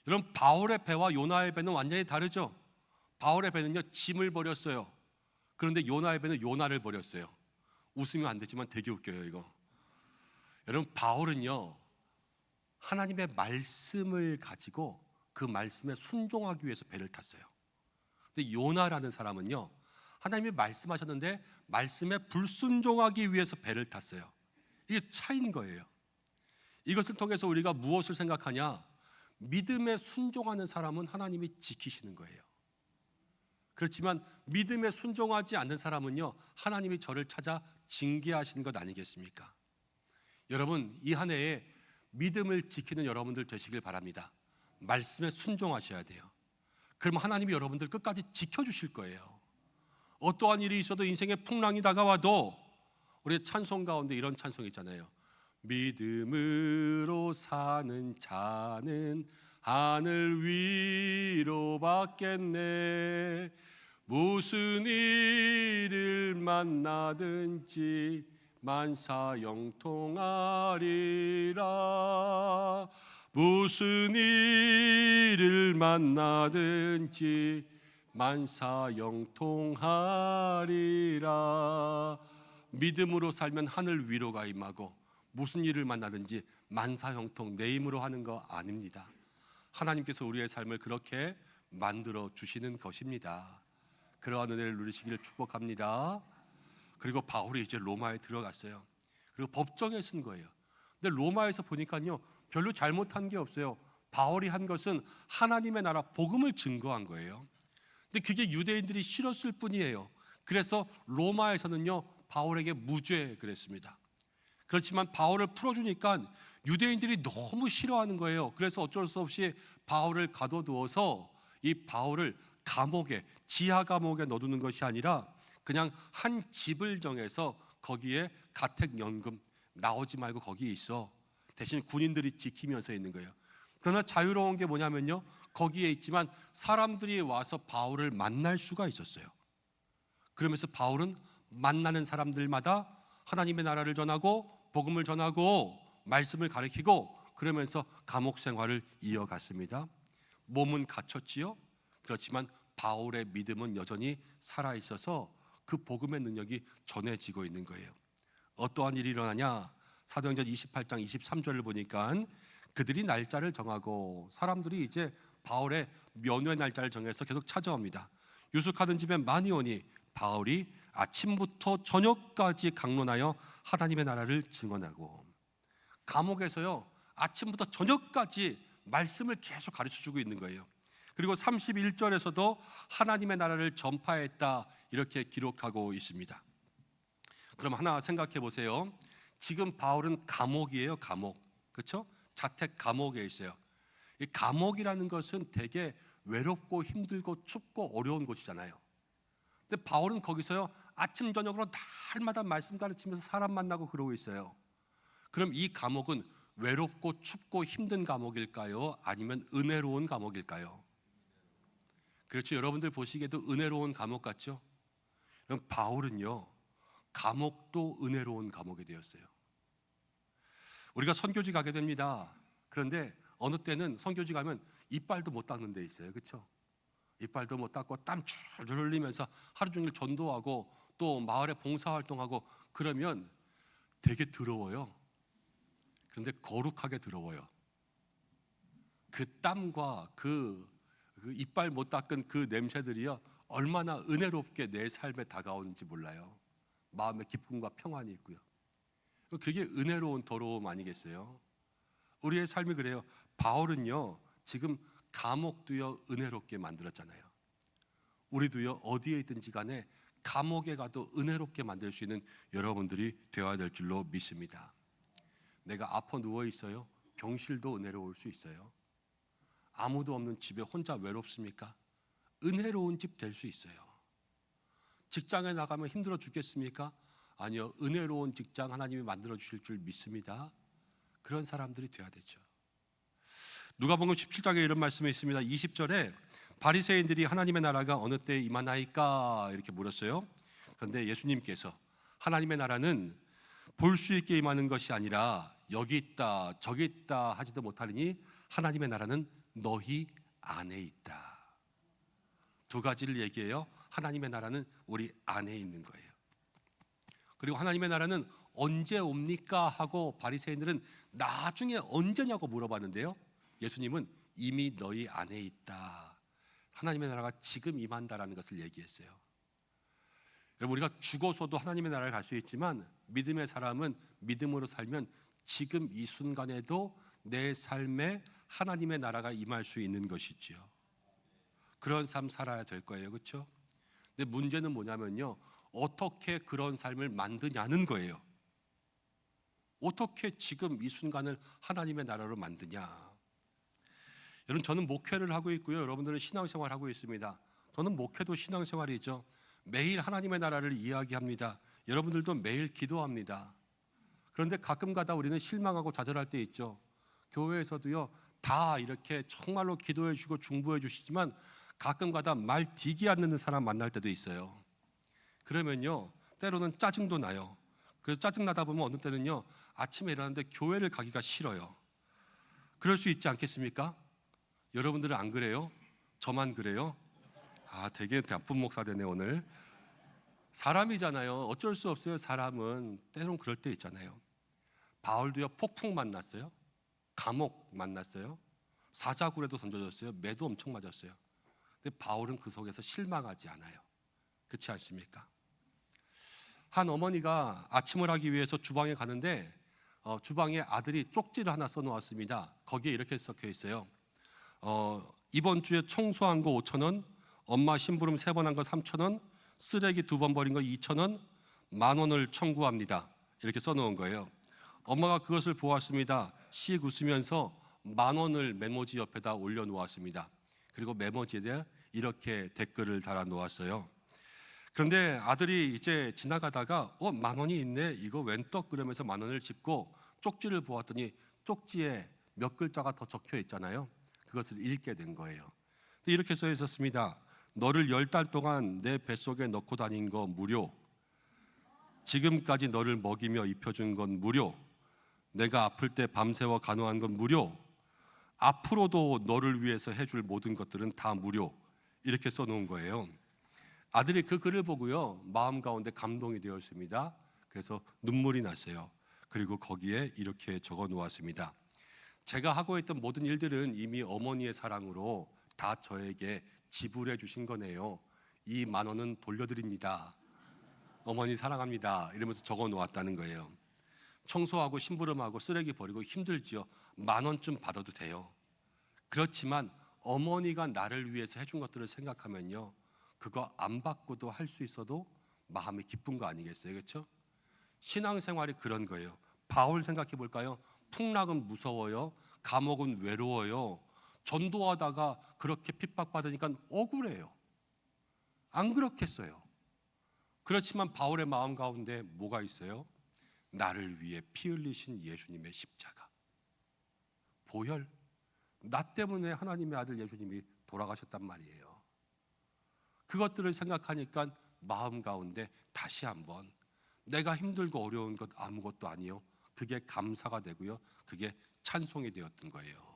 여러분, 바울의 배와 요나의 배는 완전히 다르죠. 바울의 배는요, 짐을 버렸어요. 그런데 요나의 배는 요나를 버렸어요. 웃으면 안 되지만 되게 웃겨요, 이거. 여러분, 바울은요, 하나님의 말씀을 가지고 그 말씀에 순종하기 위해서 배를 탔어요. 근데 요나라는 사람은요, 하나님이 말씀하셨는데 말씀에 불순종하기 위해서 배를 탔어요. 이게 차이인 거예요. 이것을 통해서 우리가 무엇을 생각하냐? 믿음에 순종하는 사람은 하나님이 지키시는 거예요. 그렇지만 믿음에 순종하지 않는 사람은요, 하나님이 저를 찾아 징계하시는 것 아니겠습니까? 여러분, 이 한 해에 믿음을 지키는 여러분들 되시길 바랍니다. 말씀에 순종하셔야 돼요. 그럼 하나님이 여러분들 끝까지 지켜주실 거예요. 어떠한 일이 있어도 인생의 풍랑이 다가와도 우리 찬송 가운데 이런 찬송 있잖아요. 믿음으로 사는 자는 하늘 위로 받겠네. 무슨 일을 만나든지 만사형통하리라. 무슨 일을 만나든지 만사형통하리라. 믿음으로 살면 하늘 위로가 임하고 무슨 일을 만나든지 만사형통, 내 힘으로 하는 거 아닙니다. 하나님께서 우리의 삶을 그렇게 만들어 주시는 것입니다. 그러한 은혜를 누리시기를 축복합니다. 그리고 바울이 이제 로마에 들어갔어요. 그리고 법정에 쓴 거예요. 근데 로마에서 보니까요, 별로 잘못한 게 없어요. 바울이 한 것은 하나님의 나라 복음을 증거한 거예요. 근데 그게 유대인들이 싫었을 뿐이에요. 그래서 로마에서는요, 바울에게 무죄 그랬습니다. 그렇지만 바울을 풀어주니까 유대인들이 너무 싫어하는 거예요. 그래서 어쩔 수 없이 바울을 가둬두어서 이 바울을 감옥에, 지하 감옥에 넣어두는 것이 아니라 그냥 한 집을 정해서 거기에 가택연금, 나오지 말고 거기에 있어. 대신 군인들이 지키면서 있는 거예요. 그러나 자유로운 게 뭐냐면요, 거기에 있지만 사람들이 와서 바울을 만날 수가 있었어요. 그러면서 바울은 만나는 사람들마다 하나님의 나라를 전하고 복음을 전하고 말씀을 가르치고 그러면서 감옥 생활을 이어갔습니다. 몸은 갇혔지요. 그렇지만 바울의 믿음은 여전히 살아있어서 그 복음의 능력이 전해지고 있는 거예요. 어떠한 일이 일어나냐? 사도행전 28장 23절을 보니까 그들이 날짜를 정하고 사람들이 이제 바울의 면회 날짜를 정해서 계속 찾아옵니다. 유숙하던 집에 많이 오니 바울이 아침부터 저녁까지 강론하여 하나님의 나라를 증언하고, 감옥에서요 아침부터 저녁까지 말씀을 계속 가르쳐주고 있는 거예요. 그리고 31절에서도 하나님의 나라를 전파했다 이렇게 기록하고 있습니다. 그럼 하나 생각해 보세요. 지금 바울은 감옥이에요. 감옥, 그렇죠? 자택 감옥에 있어요. 이 감옥이라는 것은 되게 외롭고 힘들고 춥고 어려운 곳이잖아요. 근데 바울은 거기서요 아침 저녁으로 날마다 말씀 가르치면서 사람 만나고 그러고 있어요. 그럼 이 감옥은 외롭고 춥고 힘든 감옥일까요? 아니면 은혜로운 감옥일까요? 그렇죠. 여러분들 보시기에도 은혜로운 감옥 같죠? 그럼 바울은요 감옥도 은혜로운 감옥이 되었어요. 우리가 선교지 가게 됩니다. 그런데 어느 때는 선교지 가면 이빨도 못 닦는 데 있어요. 그렇죠? 이빨도 못 닦고 땀 줄줄 흘리면서 하루 종일 전도하고 또 마을에 봉사활동하고 그러면 되게 더러워요. 그런데 거룩하게 더러워요. 그 땀과 그 이빨 못 닦은 그 냄새들이요 얼마나 은혜롭게 내 삶에 다가오는지 몰라요. 마음에 기쁨과 평안이 있고요. 그게 은혜로운 더러움 아니겠어요? 우리의 삶이 그래요. 바울은요 지금 감옥도요 은혜롭게 만들었잖아요. 우리도요 어디에 있든지 간에 감옥에 가도 은혜롭게 만들 수 있는 여러분들이 되어야 될 줄로 믿습니다. 내가 아파 누워 있어요. 병실도 은혜로울 수 있어요. 아무도 없는 집에 혼자 외롭습니까? 은혜로운 집 될 수 있어요. 직장에 나가면 힘들어 죽겠습니까? 아니요, 은혜로운 직장 하나님이 만들어 주실 줄 믿습니다. 그런 사람들이 돼야 되죠. 누가복음 17장에 이런 말씀이 있습니다. 20절에 바리새인들이 하나님의 나라가 어느 때에 임하나이까 이렇게 물었어요. 그런데 예수님께서 하나님의 나라는 볼 수 있게 임하는 것이 아니라 여기 있다 저기 있다 하지도 못하리니 하나님의 나라는 너희 안에 있다. 두 가지를 얘기해요. 하나님의 나라는 우리 안에 있는 거예요. 그리고 하나님의 나라는 언제 옵니까 하고 바리새인들은 나중에 언제냐고 물어봤는데요, 예수님은 이미 너희 안에 있다. 하나님의 나라가 지금 임한다라는 것을 얘기했어요. 여러분, 우리가 죽어서도 하나님의 나라를 갈 수 있지만 믿음의 사람은 믿음으로 살면 지금 이 순간에도 내 삶에 하나님의 나라가 임할 수 있는 것이지요. 그런 삶 살아야 될 거예요. 그렇죠? 근데 문제는 뭐냐면요, 어떻게 그런 삶을 만드냐는 거예요. 어떻게 지금 이 순간을 하나님의 나라로 만드냐. 여러분, 저는 목회를 하고 있고요, 여러분들은 신앙생활을 하고 있습니다. 저는 목회도 신앙생활이죠. 매일 하나님의 나라를 이야기합니다. 여러분들도 매일 기도합니다. 그런데 가끔가다 우리는 실망하고 좌절할 때 있죠. 교회에서도요, 다 이렇게 정말로 기도해 주시고 중보해 주시지만 가끔가다 말 뒤기 않는 사람 만날 때도 있어요. 그러면요, 때로는 짜증도 나요. 그래서 짜증 나다 보면 어느 때는요, 아침에 일어났는데 교회를 가기가 싫어요. 그럴 수 있지 않겠습니까? 여러분들은 안 그래요? 저만 그래요? 되게 나쁜 목사 되네 오늘. 사람이잖아요. 어쩔 수 없어요. 사람은 때론 그럴 때 있잖아요. 바울도요, 폭풍 만났어요. 감옥 만났어요. 사자굴에도 던져졌어요. 매도 엄청 맞았어요. 근데 바울은 그 속에서 실망하지 않아요. 그렇지 않습니까? 한 어머니가 아침을 하기 위해서 주방에 가는데 주방에 아들이 쪽지를 하나 써놓았습니다. 거기에 이렇게 적혀 있어요. 이번 주에 청소한 거 5,000원, 엄마 심부름 3번 한 거 3,000원, 쓰레기 2번 버린 거 2,000원, 10,000원을 청구합니다. 이렇게 써놓은 거예요. 엄마가 그것을 보았습니다. 씩 웃으면서 10,000원을 메모지 옆에다 올려놓았습니다. 그리고 메모지에 이렇게 댓글을 달아놓았어요. 그런데 아들이 이제 지나가다가 10,000원이 있네, 이거 웬 떡, 그러면서 10,000원을 짚고 쪽지를 보았더니 쪽지에 몇 글자가 더 적혀 있잖아요. 그것을 읽게 된 거예요. 이렇게 써 있었습니다. 너를 10달 동안 내 뱃속에 넣고 다닌 거 무료, 지금까지 너를 먹이며 입혀준 건 무료, 내가 아플 때 밤새워 간호한 건 무료, 앞으로도 너를 위해서 해줄 모든 것들은 다 무료. 이렇게 써놓은 거예요. 아들이 그 글을 보고요, 마음 가운데 감동이 되었습니다. 그래서 눈물이 났어요. 그리고 거기에 이렇게 적어 놓았습니다. 제가 하고 있던 모든 일들은 이미 어머니의 사랑으로 다 저에게 지불해 주신 거네요. 이 10,000원은 돌려드립니다. 어머니 사랑합니다. 이러면서 적어 놓았다는 거예요. 청소하고 심부름하고 쓰레기 버리고 힘들지요. 10,000원쯤 받아도 돼요. 그렇지만 어머니가 나를 위해서 해준 것들을 생각하면요, 그거 안 받고도 할 수 있어도 마음이 기쁜 거 아니겠어요? 그렇죠? 신앙생활이 그런 거예요. 바울 생각해 볼까요? 풍락은 무서워요. 감옥은 외로워요. 전도하다가 그렇게 핍박받으니까 억울해요. 안 그렇겠어요? 그렇지만 바울의 마음 가운데 뭐가 있어요? 나를 위해 피 흘리신 예수님의 십자가, 보혈, 나 때문에 하나님의 아들 예수님이 돌아가셨단 말이에요. 그것들을 생각하니까 마음 가운데 다시 한번 내가 힘들고 어려운 것 아무것도 아니요, 그게 감사가 되고요, 그게 찬송이 되었던 거예요.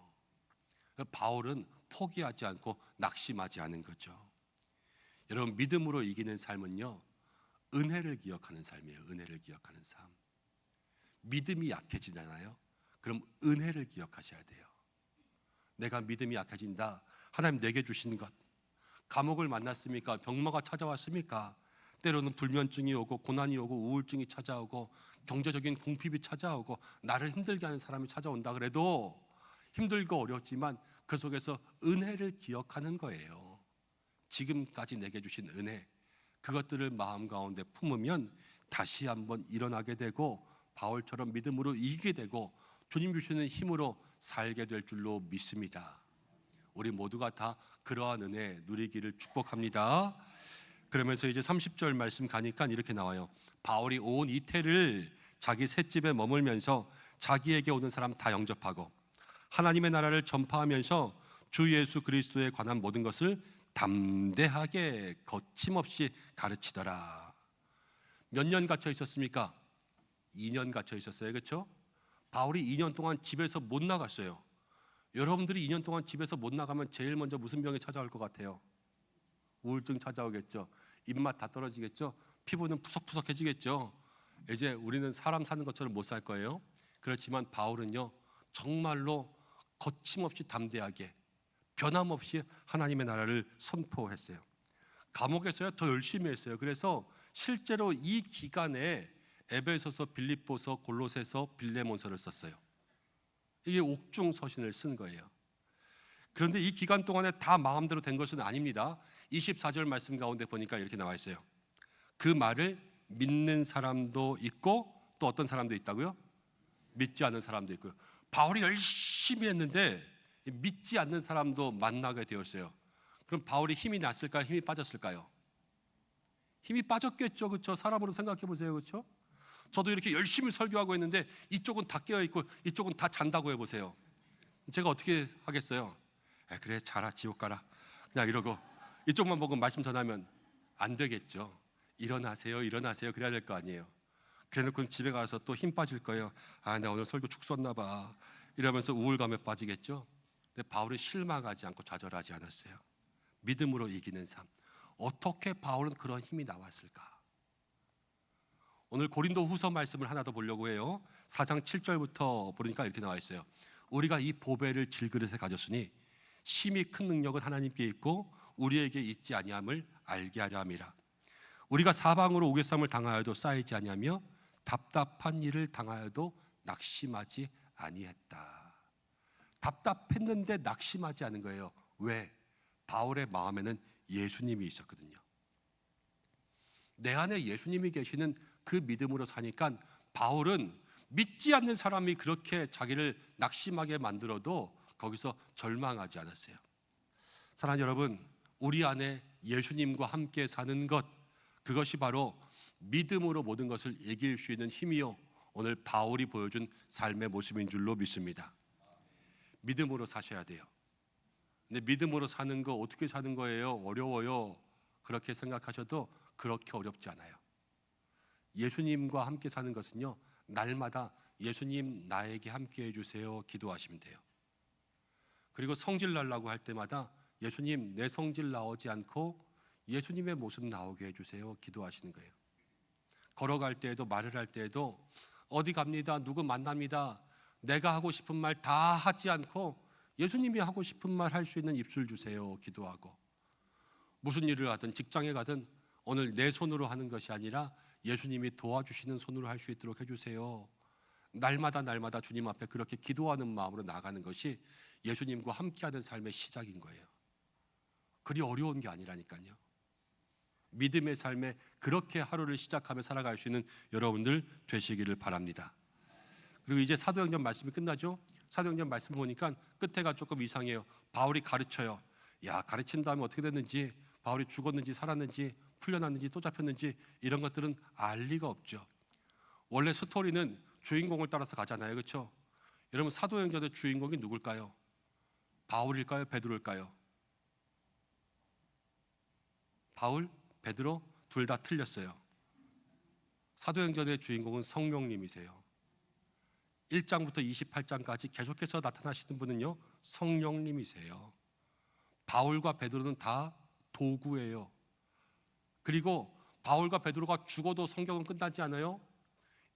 바울은 포기하지 않고 낙심하지 않은 거죠. 여러분, 믿음으로 이기는 삶은요, 은혜를 기억하는 삶이에요. 은혜를 기억하는 삶. 믿음이 약해지잖아요. 그럼 은혜를 기억하셔야 돼요. 내가 믿음이 약해진다. 하나님 내게 주신 것, 감옥을 만났습니까? 병마가 찾아왔습니까? 때로는 불면증이 오고 고난이 오고 우울증이 찾아오고 경제적인 궁핍이 찾아오고 나를 힘들게 하는 사람이 찾아온다 그래도 힘들고 어렵지만 그 속에서 은혜를 기억하는 거예요. 지금까지 내게 주신 은혜, 그것들을 마음 가운데 품으면 다시 한번 일어나게 되고 바울처럼 믿음으로 이기게 되고 주님 주시는 힘으로 살게 될 줄로 믿습니다. 우리 모두가 다 그러한 은혜 누리기를 축복합니다. 그러면서 이제 30절 말씀 가니까 이렇게 나와요. 바울이 온 이태를 자기 셋집에 머물면서 자기에게 오는 사람 다 영접하고 하나님의 나라를 전파하면서 주 예수 그리스도에 관한 모든 것을 담대하게 거침없이 가르치더라. 몇 년 갇혀 있었습니까? 2년 갇혀 있었어요. 그렇죠? 바울이 2년 동안 집에서 못 나갔어요. 여러분들이 2년 동안 집에서 못 나가면 제일 먼저 무슨 병이 찾아올 것 같아요? 우울증 찾아오겠죠. 입맛 다 떨어지겠죠. 피부는 푸석푸석해지겠죠. 이제 우리는 사람 사는 것처럼 못 살 거예요. 그렇지만 바울은요, 정말로 거침없이 담대하게 변함없이 하나님의 나라를 선포했어요. 감옥에서야 더 열심히 했어요. 그래서 실제로 이 기간에 에베소서, 빌립보서, 골로새서, 빌레몬서를 썼어요. 이게 옥중 서신을 쓴 거예요. 그런데 이 기간 동안에 다 마음대로 된 것은 아닙니다. 24절 말씀 가운데 보니까 이렇게 나와 있어요. 그 말을 믿는 사람도 있고 또 어떤 사람도 있다고요? 믿지 않는 사람도 있고요. 바울이 열심히 했는데 믿지 않는 사람도 만나게 되었어요. 그럼 바울이 힘이 났을까요? 힘이 빠졌을까요? 힘이 빠졌겠죠. 그렇죠? 사람으로 생각해 보세요. 그렇죠? 저도 이렇게 열심히 설교하고 있는데 이쪽은 다 깨어 있고 이쪽은 다 잔다고 해 보세요. 제가 어떻게 하겠어요? 그래, 자라, 지옥 가라, 그냥 이러고 이쪽만 보고 말씀 전하면 안 되겠죠. 일어나세요, 일어나세요, 그래야 될 거 아니에요. 그래놓고 집에 가서 또 힘 빠질 거예요. 나 오늘 설교 축 썼나 봐, 이러면서 우울감에 빠지겠죠. 근데 바울은 실망하지 않고 좌절하지 않았어요. 믿음으로 이기는 삶. 어떻게 바울은 그런 힘이 나왔을까? 오늘 고린도 후서 말씀을 하나 더 보려고 해요. 4장 7절부터 보니까 이렇게 나와 있어요. 우리가 이 보배를 질그릇에 가졌으니 심히 큰 능력은 하나님께 있고 우리에게 있지 아니함을 알게 하려 함이라. 우리가 사방으로 우겨쌈을 당하여도 쌓이지 아니하며 답답한 일을 당하여도 낙심하지 아니했다. 답답했는데 낙심하지 않은 거예요. 왜? 바울의 마음에는 예수님이 있었거든요. 내 안에 예수님이 계시는 그 믿음으로 사니까 바울은 믿지 않는 사람이 그렇게 자기를 낙심하게 만들어도 거기서 절망하지 않았어요. 사랑하는 여러분, 우리 안에 예수님과 함께 사는 것, 그것이 바로 믿음으로 모든 것을 이길 수 있는 힘이요, 오늘 바울이 보여준 삶의 모습인 줄로 믿습니다. 믿음으로 사셔야 돼요. 근데 믿음으로 사는 거 어떻게 사는 거예요? 어려워요. 그렇게 생각하셔도 그렇게 어렵지 않아요. 예수님과 함께 사는 것은요, 날마다 예수님 나에게 함께 해주세요 기도하시면 돼요. 그리고 성질 날라고 할 때마다 예수님 내 성질 나오지 않고 예수님의 모습 나오게 해주세요 기도하시는 거예요. 걸어갈 때에도 말을 할 때에도 어디 갑니다, 누구 만납니다, 내가 하고 싶은 말 다 하지 않고 예수님이 하고 싶은 말 할 수 있는 입술 주세요 기도하고, 무슨 일을 하든 직장에 가든 오늘 내 손으로 하는 것이 아니라 예수님이 도와주시는 손으로 할 수 있도록 해주세요. 날마다 주님 앞에 그렇게 기도하는 마음으로 나가는 것이 예수님과 함께하는 삶의 시작인 거예요. 그리 어려운 게 아니라니까요. 믿음의 삶에 그렇게 하루를 시작하며 살아갈 수 있는 여러분들 되시기를 바랍니다. 그리고 이제 사도행전 말씀이 끝나죠. 사도행전 말씀 보니까 끝에가 조금 이상해요. 바울이 가르쳐요. 가르친 다음에 어떻게 됐는지, 바울이 죽었는지 살았는지 풀려났는지 또 잡혔는지 이런 것들은 알 리가 없죠. 원래 스토리는 주인공을 따라서 가잖아요. 그렇죠? 여러분, 사도행전의 주인공이 누굴까요? 바울일까요? 베드로일까요? 바울, 베드로 둘 다 틀렸어요. 사도행전의 주인공은 성령님이세요. 1장부터 28장까지 계속해서 나타나시는 분은요, 성령님이세요. 바울과 베드로는 다 도구예요. 그리고 바울과 베드로가 죽어도 성경은 끝나지 않아요.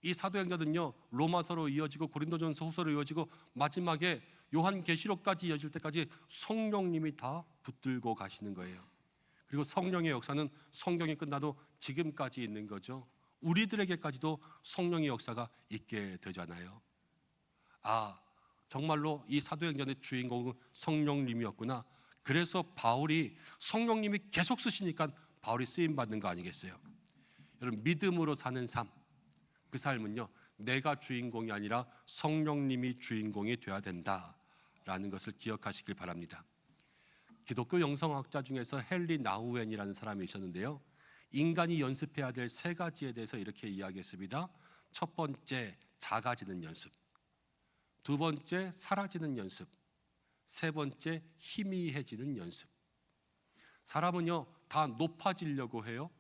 이 사도행전은요, 로마서로 이어지고 고린도전서 후서로 이어지고 마지막에 요한계시록까지 이어질 때까지 성령님이 다 붙들고 가시는 거예요. 그리고 성령의 역사는 성경이 끝나도 지금까지 있는 거죠. 우리들에게까지도 성령의 역사가 있게 되잖아요. 정말로 이 사도행전의 주인공은 성령님이었구나. 그래서 바울이 성령님이 계속 쓰시니까 바울이 쓰임 받는 거 아니겠어요? 여러분, 믿음으로 사는 삶, 그 삶은요, 내가 주인공이 아니라 성령님이 주인공이 되어야 된다라는 것을 기억하시길 바랍니다. 기독교 영성학자 중에서 헨리 나우엔이라는 사람이 있었는데요, 인간이 연습해야 될 세 가지에 대해서 이렇게 이야기했습니다. 첫 번째, 작아지는 연습. 두 번째, 사라지는 연습. 세 번째, 희미해지는 연습. 사람은요, 다 높아지려고 해요.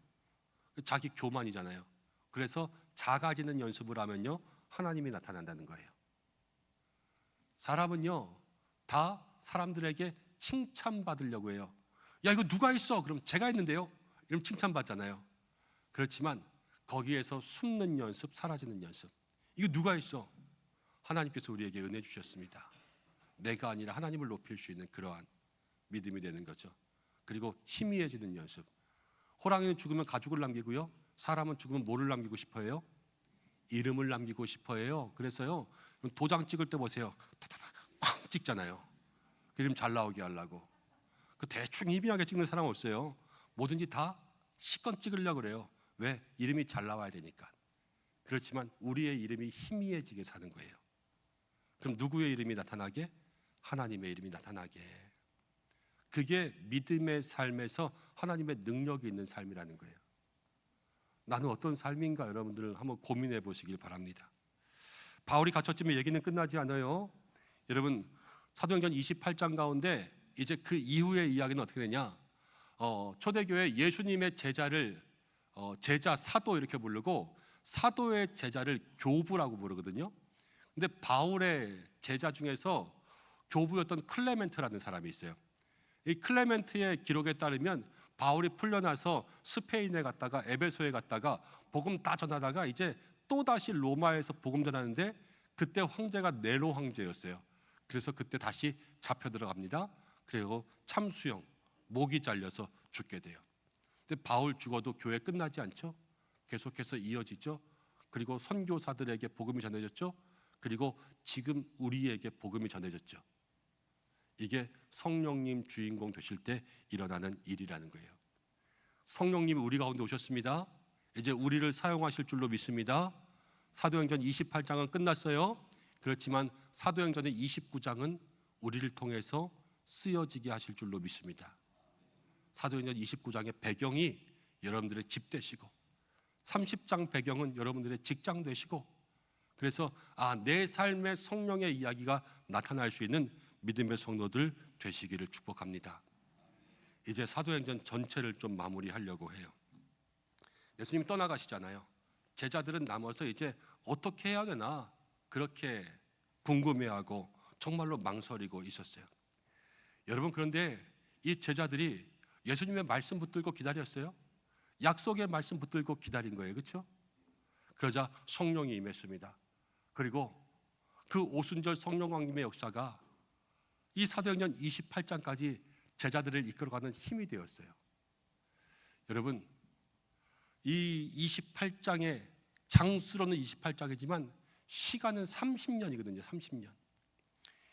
자기 교만이잖아요. 그래서 작아지는 연습을 하면요, 하나님이 나타난다는 거예요. 사람은요, 다 사람들에게 칭찬받으려고 해요. 이거 누가 했어? 그럼 제가 했는데요. 이러면 칭찬받잖아요. 그렇지만 거기에서 숨는 연습, 사라지는 연습. 이거 누가 했어? 하나님께서 우리에게 은혜 주셨습니다. 내가 아니라 하나님을 높일 수 있는 그러한 믿음이 되는 거죠. 그리고 희미해지는 연습. 호랑이는 죽으면 가죽을 남기고요, 사람은 죽으면 뭐를 남기고 싶어해요? 이름을 남기고 싶어해요. 그래서요, 도장 찍을 때 보세요. 타타타 쾅 찍잖아요. 그 이름 잘 나오게 하려고. 그 대충 희미하게 찍는 사람 없어요. 뭐든지 다 시건 찍으려고 그래요. 왜? 이름이 잘 나와야 되니까. 그렇지만 우리의 이름이 희미해지게 사는 거예요. 그럼 누구의 이름이 나타나게? 하나님의 이름이 나타나게. 그게 믿음의 삶에서 하나님의 능력이 있는 삶이라는 거예요. 나는 어떤 삶인가 여러분들 한번 고민해 보시길 바랍니다. 바울이 갇혔지만 얘기는 끝나지 않아요. 여러분 사도행전 28장 가운데 이제 그 이후의 이야기는 어떻게 되냐? 초대교회 예수님의 제자를 제자 사도 이렇게 부르고 사도의 제자를 교부라고 부르거든요. 근데 바울의 제자 중에서 교부였던 클레멘트라는 사람이 있어요. 이 클레멘트의 기록에 따르면 바울이 풀려나서 스페인에 갔다가 에베소에 갔다가 복음 다 전하다가 이제 또다시 로마에서 복음 전하는데 그때 황제가 네로 황제였어요. 그래서 그때 다시 잡혀 들어갑니다. 그리고 참수형, 목이 잘려서 죽게 돼요. 근데 바울 죽어도 교회 끝나지 않죠. 계속해서 이어지죠. 그리고 선교사들에게 복음이 전해졌죠. 그리고 지금 우리에게 복음이 전해졌죠. 이게 성령님 주인공 되실 때 일어나는 일이라는 거예요. 성령님이 우리 가운데 오셨습니다. 이제 우리를 사용하실 줄로 믿습니다. 사도행전 28장은 끝났어요. 그렇지만 사도행전의 29장은 우리를 통해서 쓰여지게 하실 줄로 믿습니다. 사도행전 29장의 배경이 여러분들의 집 되시고 30장 배경은 여러분들의 직장 되시고 그래서 내 삶의 성령의 이야기가 나타날 수 있는 믿음의 성도들 되시기를 축복합니다. 이제 사도행전 전체를 좀 마무리하려고 해요. 예수님 떠나가시잖아요. 제자들은 남아서 이제 어떻게 해야 되나 그렇게 궁금해하고 정말로 망설이고 있었어요. 여러분 그런데 이 제자들이 예수님의 말씀 붙들고 기다렸어요. 약속의 말씀 붙들고 기다린 거예요. 그렇죠? 그러자 성령이 임했습니다. 그리고 그 오순절 성령 왕님의 역사가 이 사도행전 28장까지 제자들을 이끌어가는 힘이 되었어요. 여러분 이 28장의 장수로는 28장이지만 시간은 30년이거든요. 30년.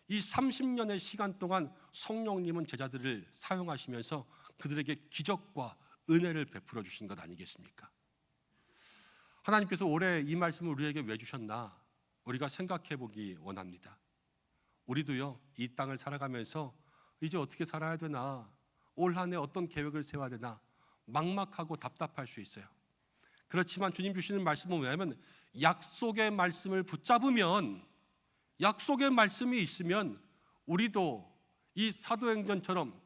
이 30년의 시간 동안 성령님은 제자들을 사용하시면서 그들에게 기적과 은혜를 베풀어 주신 것 아니겠습니까? 하나님께서 올해 이 말씀을 우리에게 왜 주셨나? 우리가 생각해 보기 원합니다. 우리도요 이 땅을 살아가면서 이제 어떻게 살아야 되나, 올 한 해 어떤 계획을 세워야 되나 막막하고 답답할 수 있어요. 그렇지만 주님 주시는 말씀은 뭐냐면 약속의 말씀을 붙잡으면, 약속의 말씀이 있으면 우리도 이 사도행전처럼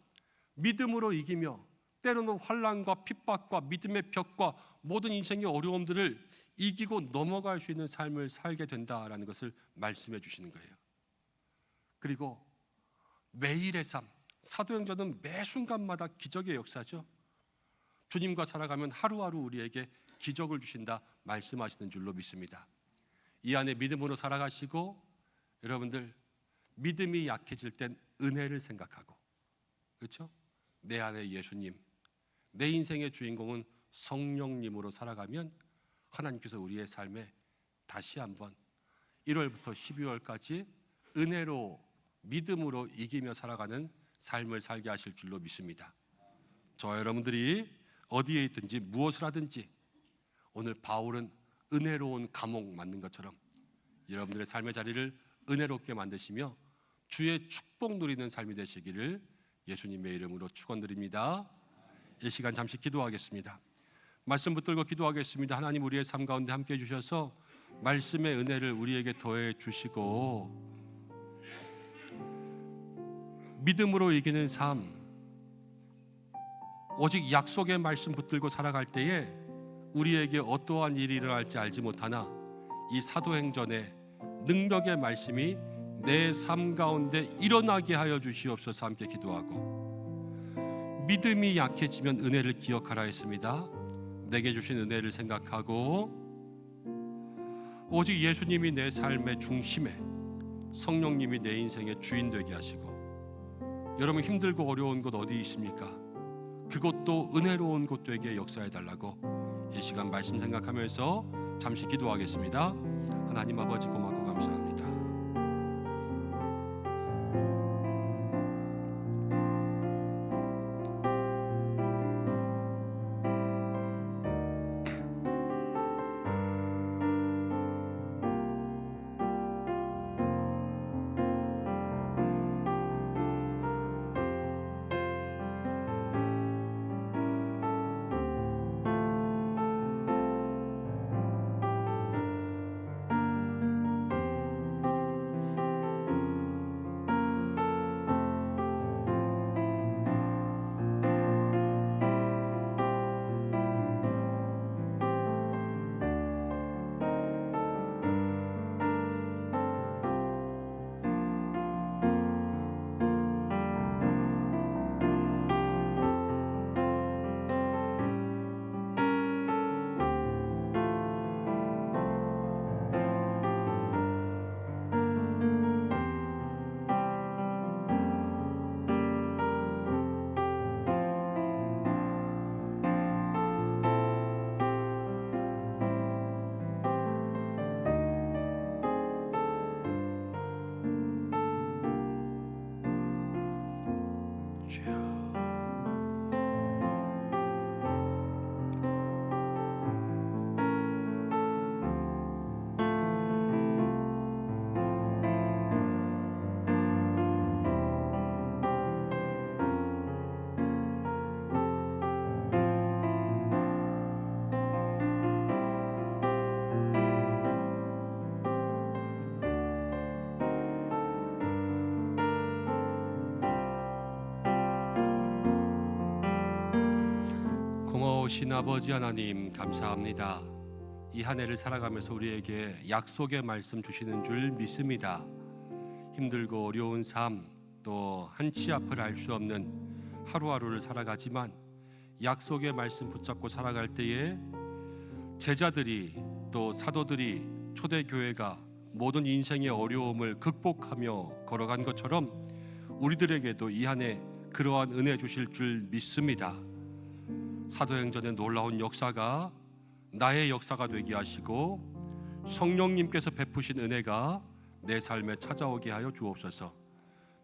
믿음으로 이기며 때로는 환난과 핍박과 믿음의 벽과 모든 인생의 어려움들을 이기고 넘어갈 수 있는 삶을 살게 된다라는 것을 말씀해 주시는 거예요. 그리고 매일의 삶, 사도행전은 매 순간마다 기적의 역사죠. 주님과 살아가면 하루하루 우리에게 기적을 주신다 말씀하시는 줄로 믿습니다. 이 안에 믿음으로 살아가시고, 여러분들 믿음이 약해질 땐 은혜를 생각하고, 그렇죠? 내 안에 예수님, 내 인생의 주인공은 성령님으로 살아가면 하나님께서 우리의 삶에 다시 한번 1월부터 12월까지 은혜로 믿음으로 이기며 살아가는 삶을 살게 하실 줄로 믿습니다. 저와 여러분들이 어디에 있든지 무엇을 하든지 오늘 바울은 은혜로운 감옥 맞는 것처럼 여러분들의 삶의 자리를 은혜롭게 만드시며 주의 축복 누리는 삶이 되시기를 예수님의 이름으로 축원드립니다. 이 시간 잠시 기도하겠습니다. 말씀 붙들고 기도하겠습니다. 하나님 우리의 삶 가운데 함께 해주셔서 말씀의 은혜를 우리에게 더해 주시고 믿음으로 이기는 삶, 오직 약속의 말씀 붙들고 살아갈 때에 우리에게 어떠한 일이 일어날지 알지 못하나 이 사도행전의 능력의 말씀이 내 삶 가운데 일어나게 하여 주시옵소서. 함께 기도하고 믿음이 약해지면 은혜를 기억하라 했습니다. 내게 주신 은혜를 생각하고 오직 예수님이 내 삶의 중심에, 성령님이 내 인생의 주인 되게 하시고, 여러분 힘들고 어려운 곳 어디 있습니까? 그것도 은혜로운 곳 되게 역사해 달라고 이 시간 말씀 생각하면서 잠시 기도하겠습니다. 하나님 아버지 고맙고 감사합니다. 고마우신 아버지 하나님 감사합니다. 이 한 해를 살아가면서 우리에게 약속의 말씀 주시는 줄 믿습니다. 힘들고 어려운 삶, 또 한치 앞을 알 수 없는 하루하루를 살아가지만 약속의 말씀 붙잡고 살아갈 때에 제자들이 또 사도들이 초대교회가 모든 인생의 어려움을 극복하며 걸어간 것처럼 우리들에게도 이 한 해 그러한 은혜 주실 줄 믿습니다. 사도행전의 놀라운 역사가 나의 역사가 되게 하시고 성령님께서 베푸신 은혜가 내 삶에 찾아오게 하여 주옵소서.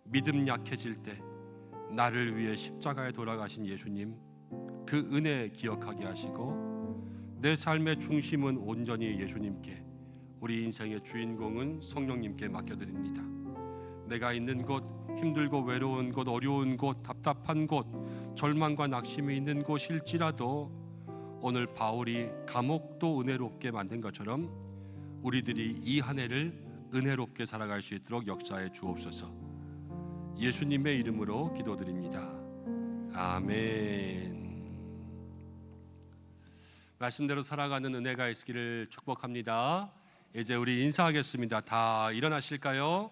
믿음 약해질 때 나를 위해 십자가에 돌아가신 예수님, 그 은혜 기억하게 하시고 내 삶의 중심은 온전히 예수님께, 우리 인생의 주인공은 성령님께 맡겨드립니다. 내가 있는 곳, 힘들고 외로운 곳, 어려운 곳, 답답한 곳, 절망과 낙심이 있는 곳일지라도 오늘 바울이 감옥도 은혜롭게 만든 것처럼 우리들이 이 한 해를 은혜롭게 살아갈 수 있도록 역사해 주옵소서. 예수님의 이름으로 기도드립니다. 아멘. 말씀대로 살아가는 은혜가 있기를 축복합니다. 이제 우리 인사하겠습니다. 다 일어나실까요?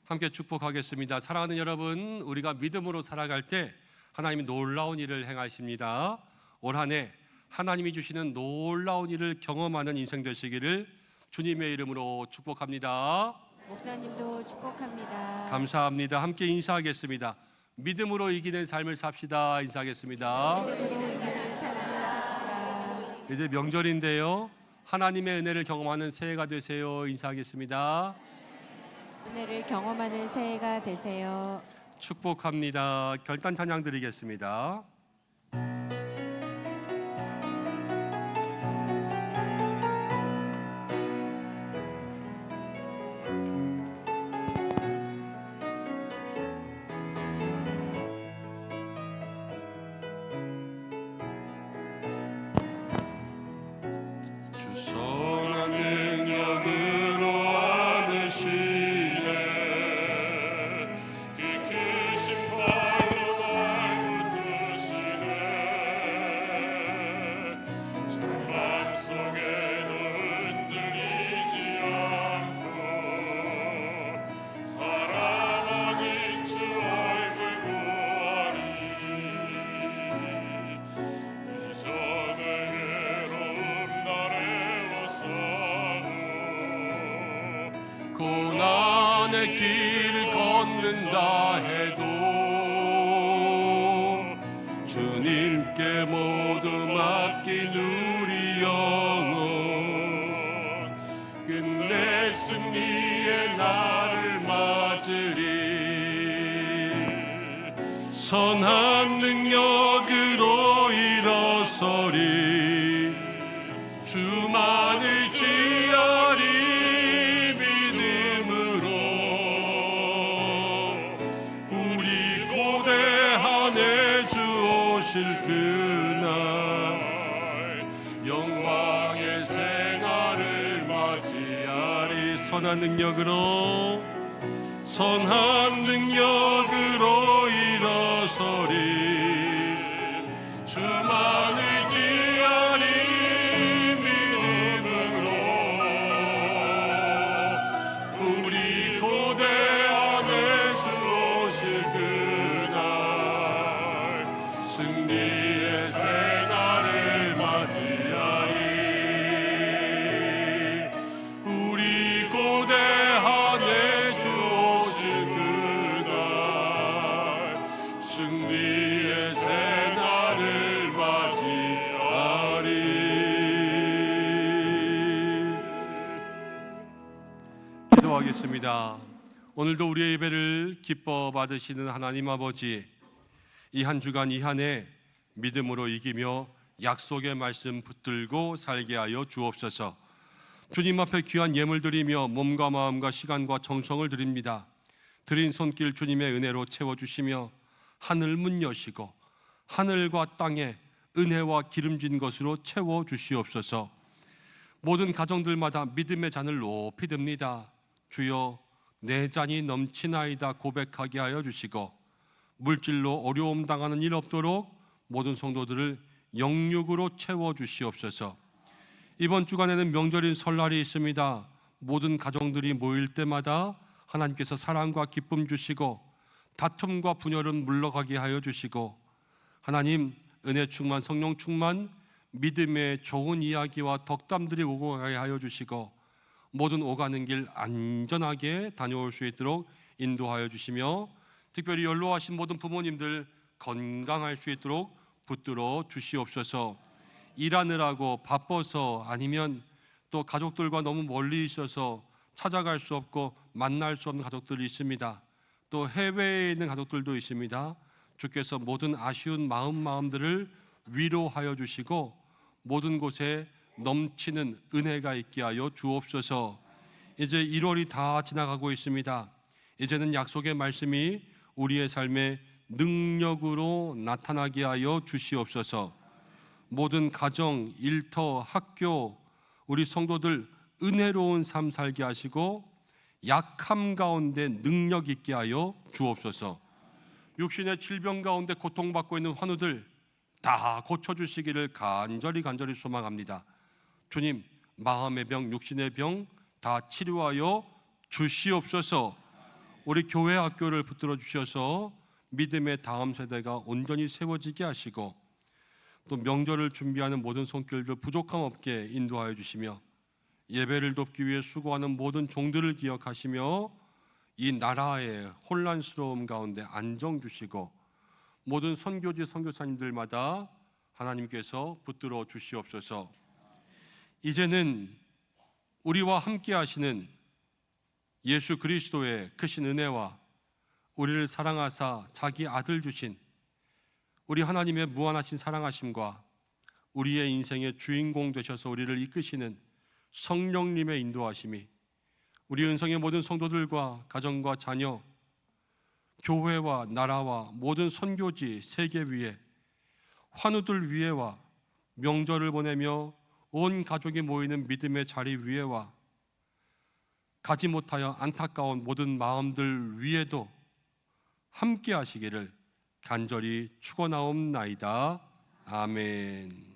함께 축복하겠습니다. 사랑하는 여러분, 우리가 믿음으로 살아갈 때 하나님이 놀라운 일을 행하십니다. 올 한 해 하나님이 주시는 놀라운 일을 경험하는 인생 되시기를 주님의 이름으로 축복합니다. 목사님도 축복합니다. 감사합니다. 함께 인사하겠습니다. 믿음으로 이기는 삶을 삽시다. 인사하겠습니다. 믿음으로 이기는 삶을 삽시다. 이제 명절인데요, 하나님의 은혜를 경험하는 새해가 되세요. 인사하겠습니다. 은혜를 경험하는 새해가 되세요. 축복합니다. 결단 찬양 드리겠습니다. 고난의 길을 걷는다 해도 승리의 날을 맞으리. 선한 능력으로 일어서리. 주만 의지하리. 믿음으로 우리 고대한에 주 오실 그날 영광의 생활을 맞이하리. 선한 능력으로 일어서리. 주만 의지하리. 믿음으로 우리 고대 안에 주 오실 그날 승리의 새날을 맞이하리. 우리 고대 안에 주 오실 그날 승리의 새날을 맞이하리. 기도하겠습니다. 오늘도 우리의 예배를 기뻐 받으시는 하나님 아버지, 이 한 주간 이 한 해 믿음으로 이기며 약속의 말씀 붙들고 살게 하여 주옵소서. 주님 앞에 귀한 예물 드리며 몸과 마음과 시간과 정성을 드립니다. 드린 손길 주님의 은혜로 채워주시며 하늘 문 여시고 하늘과 땅에 은혜와 기름진 것으로 채워주시옵소서. 모든 가정들마다 믿음의 잔을 높이 듭니다. 주여, 내 잔이 넘치나이다 고백하게 하여 주시고 물질로 어려움 당하는 일 없도록 모든 성도들을 영육으로 채워주시옵소서. 이번 주간에는 명절인 설날이 있습니다. 모든 가정들이 모일 때마다 하나님께서 사랑과 기쁨 주시고 다툼과 분열은 물러가게 하여 주시고 하나님 은혜 충만, 성령 충만, 믿음의 좋은 이야기와 덕담들이 오고 가게 하여 주시고 모든 오가는 길 안전하게 다녀올 수 있도록 인도하여 주시며 특별히 연로하신 모든 부모님들 건강할 수 있도록 붙들어 주시옵소서. 일하느라고 바빠서 아니면 또 가족들과 너무 멀리 있어서 찾아갈 수 없고 만날 수 없는 가족들이 있습니다. 또 해외에 있는 가족들도 있습니다. 주께서 모든 아쉬운 마음들을 위로하여 주시고 모든 곳에 넘치는 은혜가 있게 하여 주옵소서. 이제 1월이 다 지나가고 있습니다. 이제는 약속의 말씀이 우리의 삶에 능력으로 나타나게 하여 주시옵소서. 모든 가정, 일터, 학교, 우리 성도들 은혜로운 삶 살게 하시고 약함 가운데 능력 있게 하여 주옵소서. 육신의 질병 가운데 고통받고 있는 환우들 다 고쳐주시기를 간절히 소망합니다. 주님, 마음의 병, 육신의 병 다 치료하여 주시옵소서. 우리 교회 학교를 붙들어 주셔서 믿음의 다음 세대가 온전히 세워지게 하시고 또 명절을 준비하는 모든 손길들 부족함 없게 인도하여 주시며 예배를 돕기 위해 수고하는 모든 종들을 기억하시며 이 나라의 혼란스러움 가운데 안정 주시고 모든 선교지 선교사님들마다 하나님께서 붙들어 주시옵소서. 이제는 우리와 함께 하시는 예수 그리스도의 크신 은혜와 우리를 사랑하사 자기 아들 주신 우리 하나님의 무한하신 사랑하심과 우리의 인생의 주인공 되셔서 우리를 이끄시는 성령님의 인도하심이 우리 은성의 모든 성도들과 가정과 자녀, 교회와 나라와 모든 선교지 세계 위에 환우들 위에와 명절을 보내며 온 가족이 모이는 믿음의 자리 위에와 가지 못하여 안타까운 모든 마음들 위에도 함께 하시기를 간절히 축원하옵나이다. 아멘.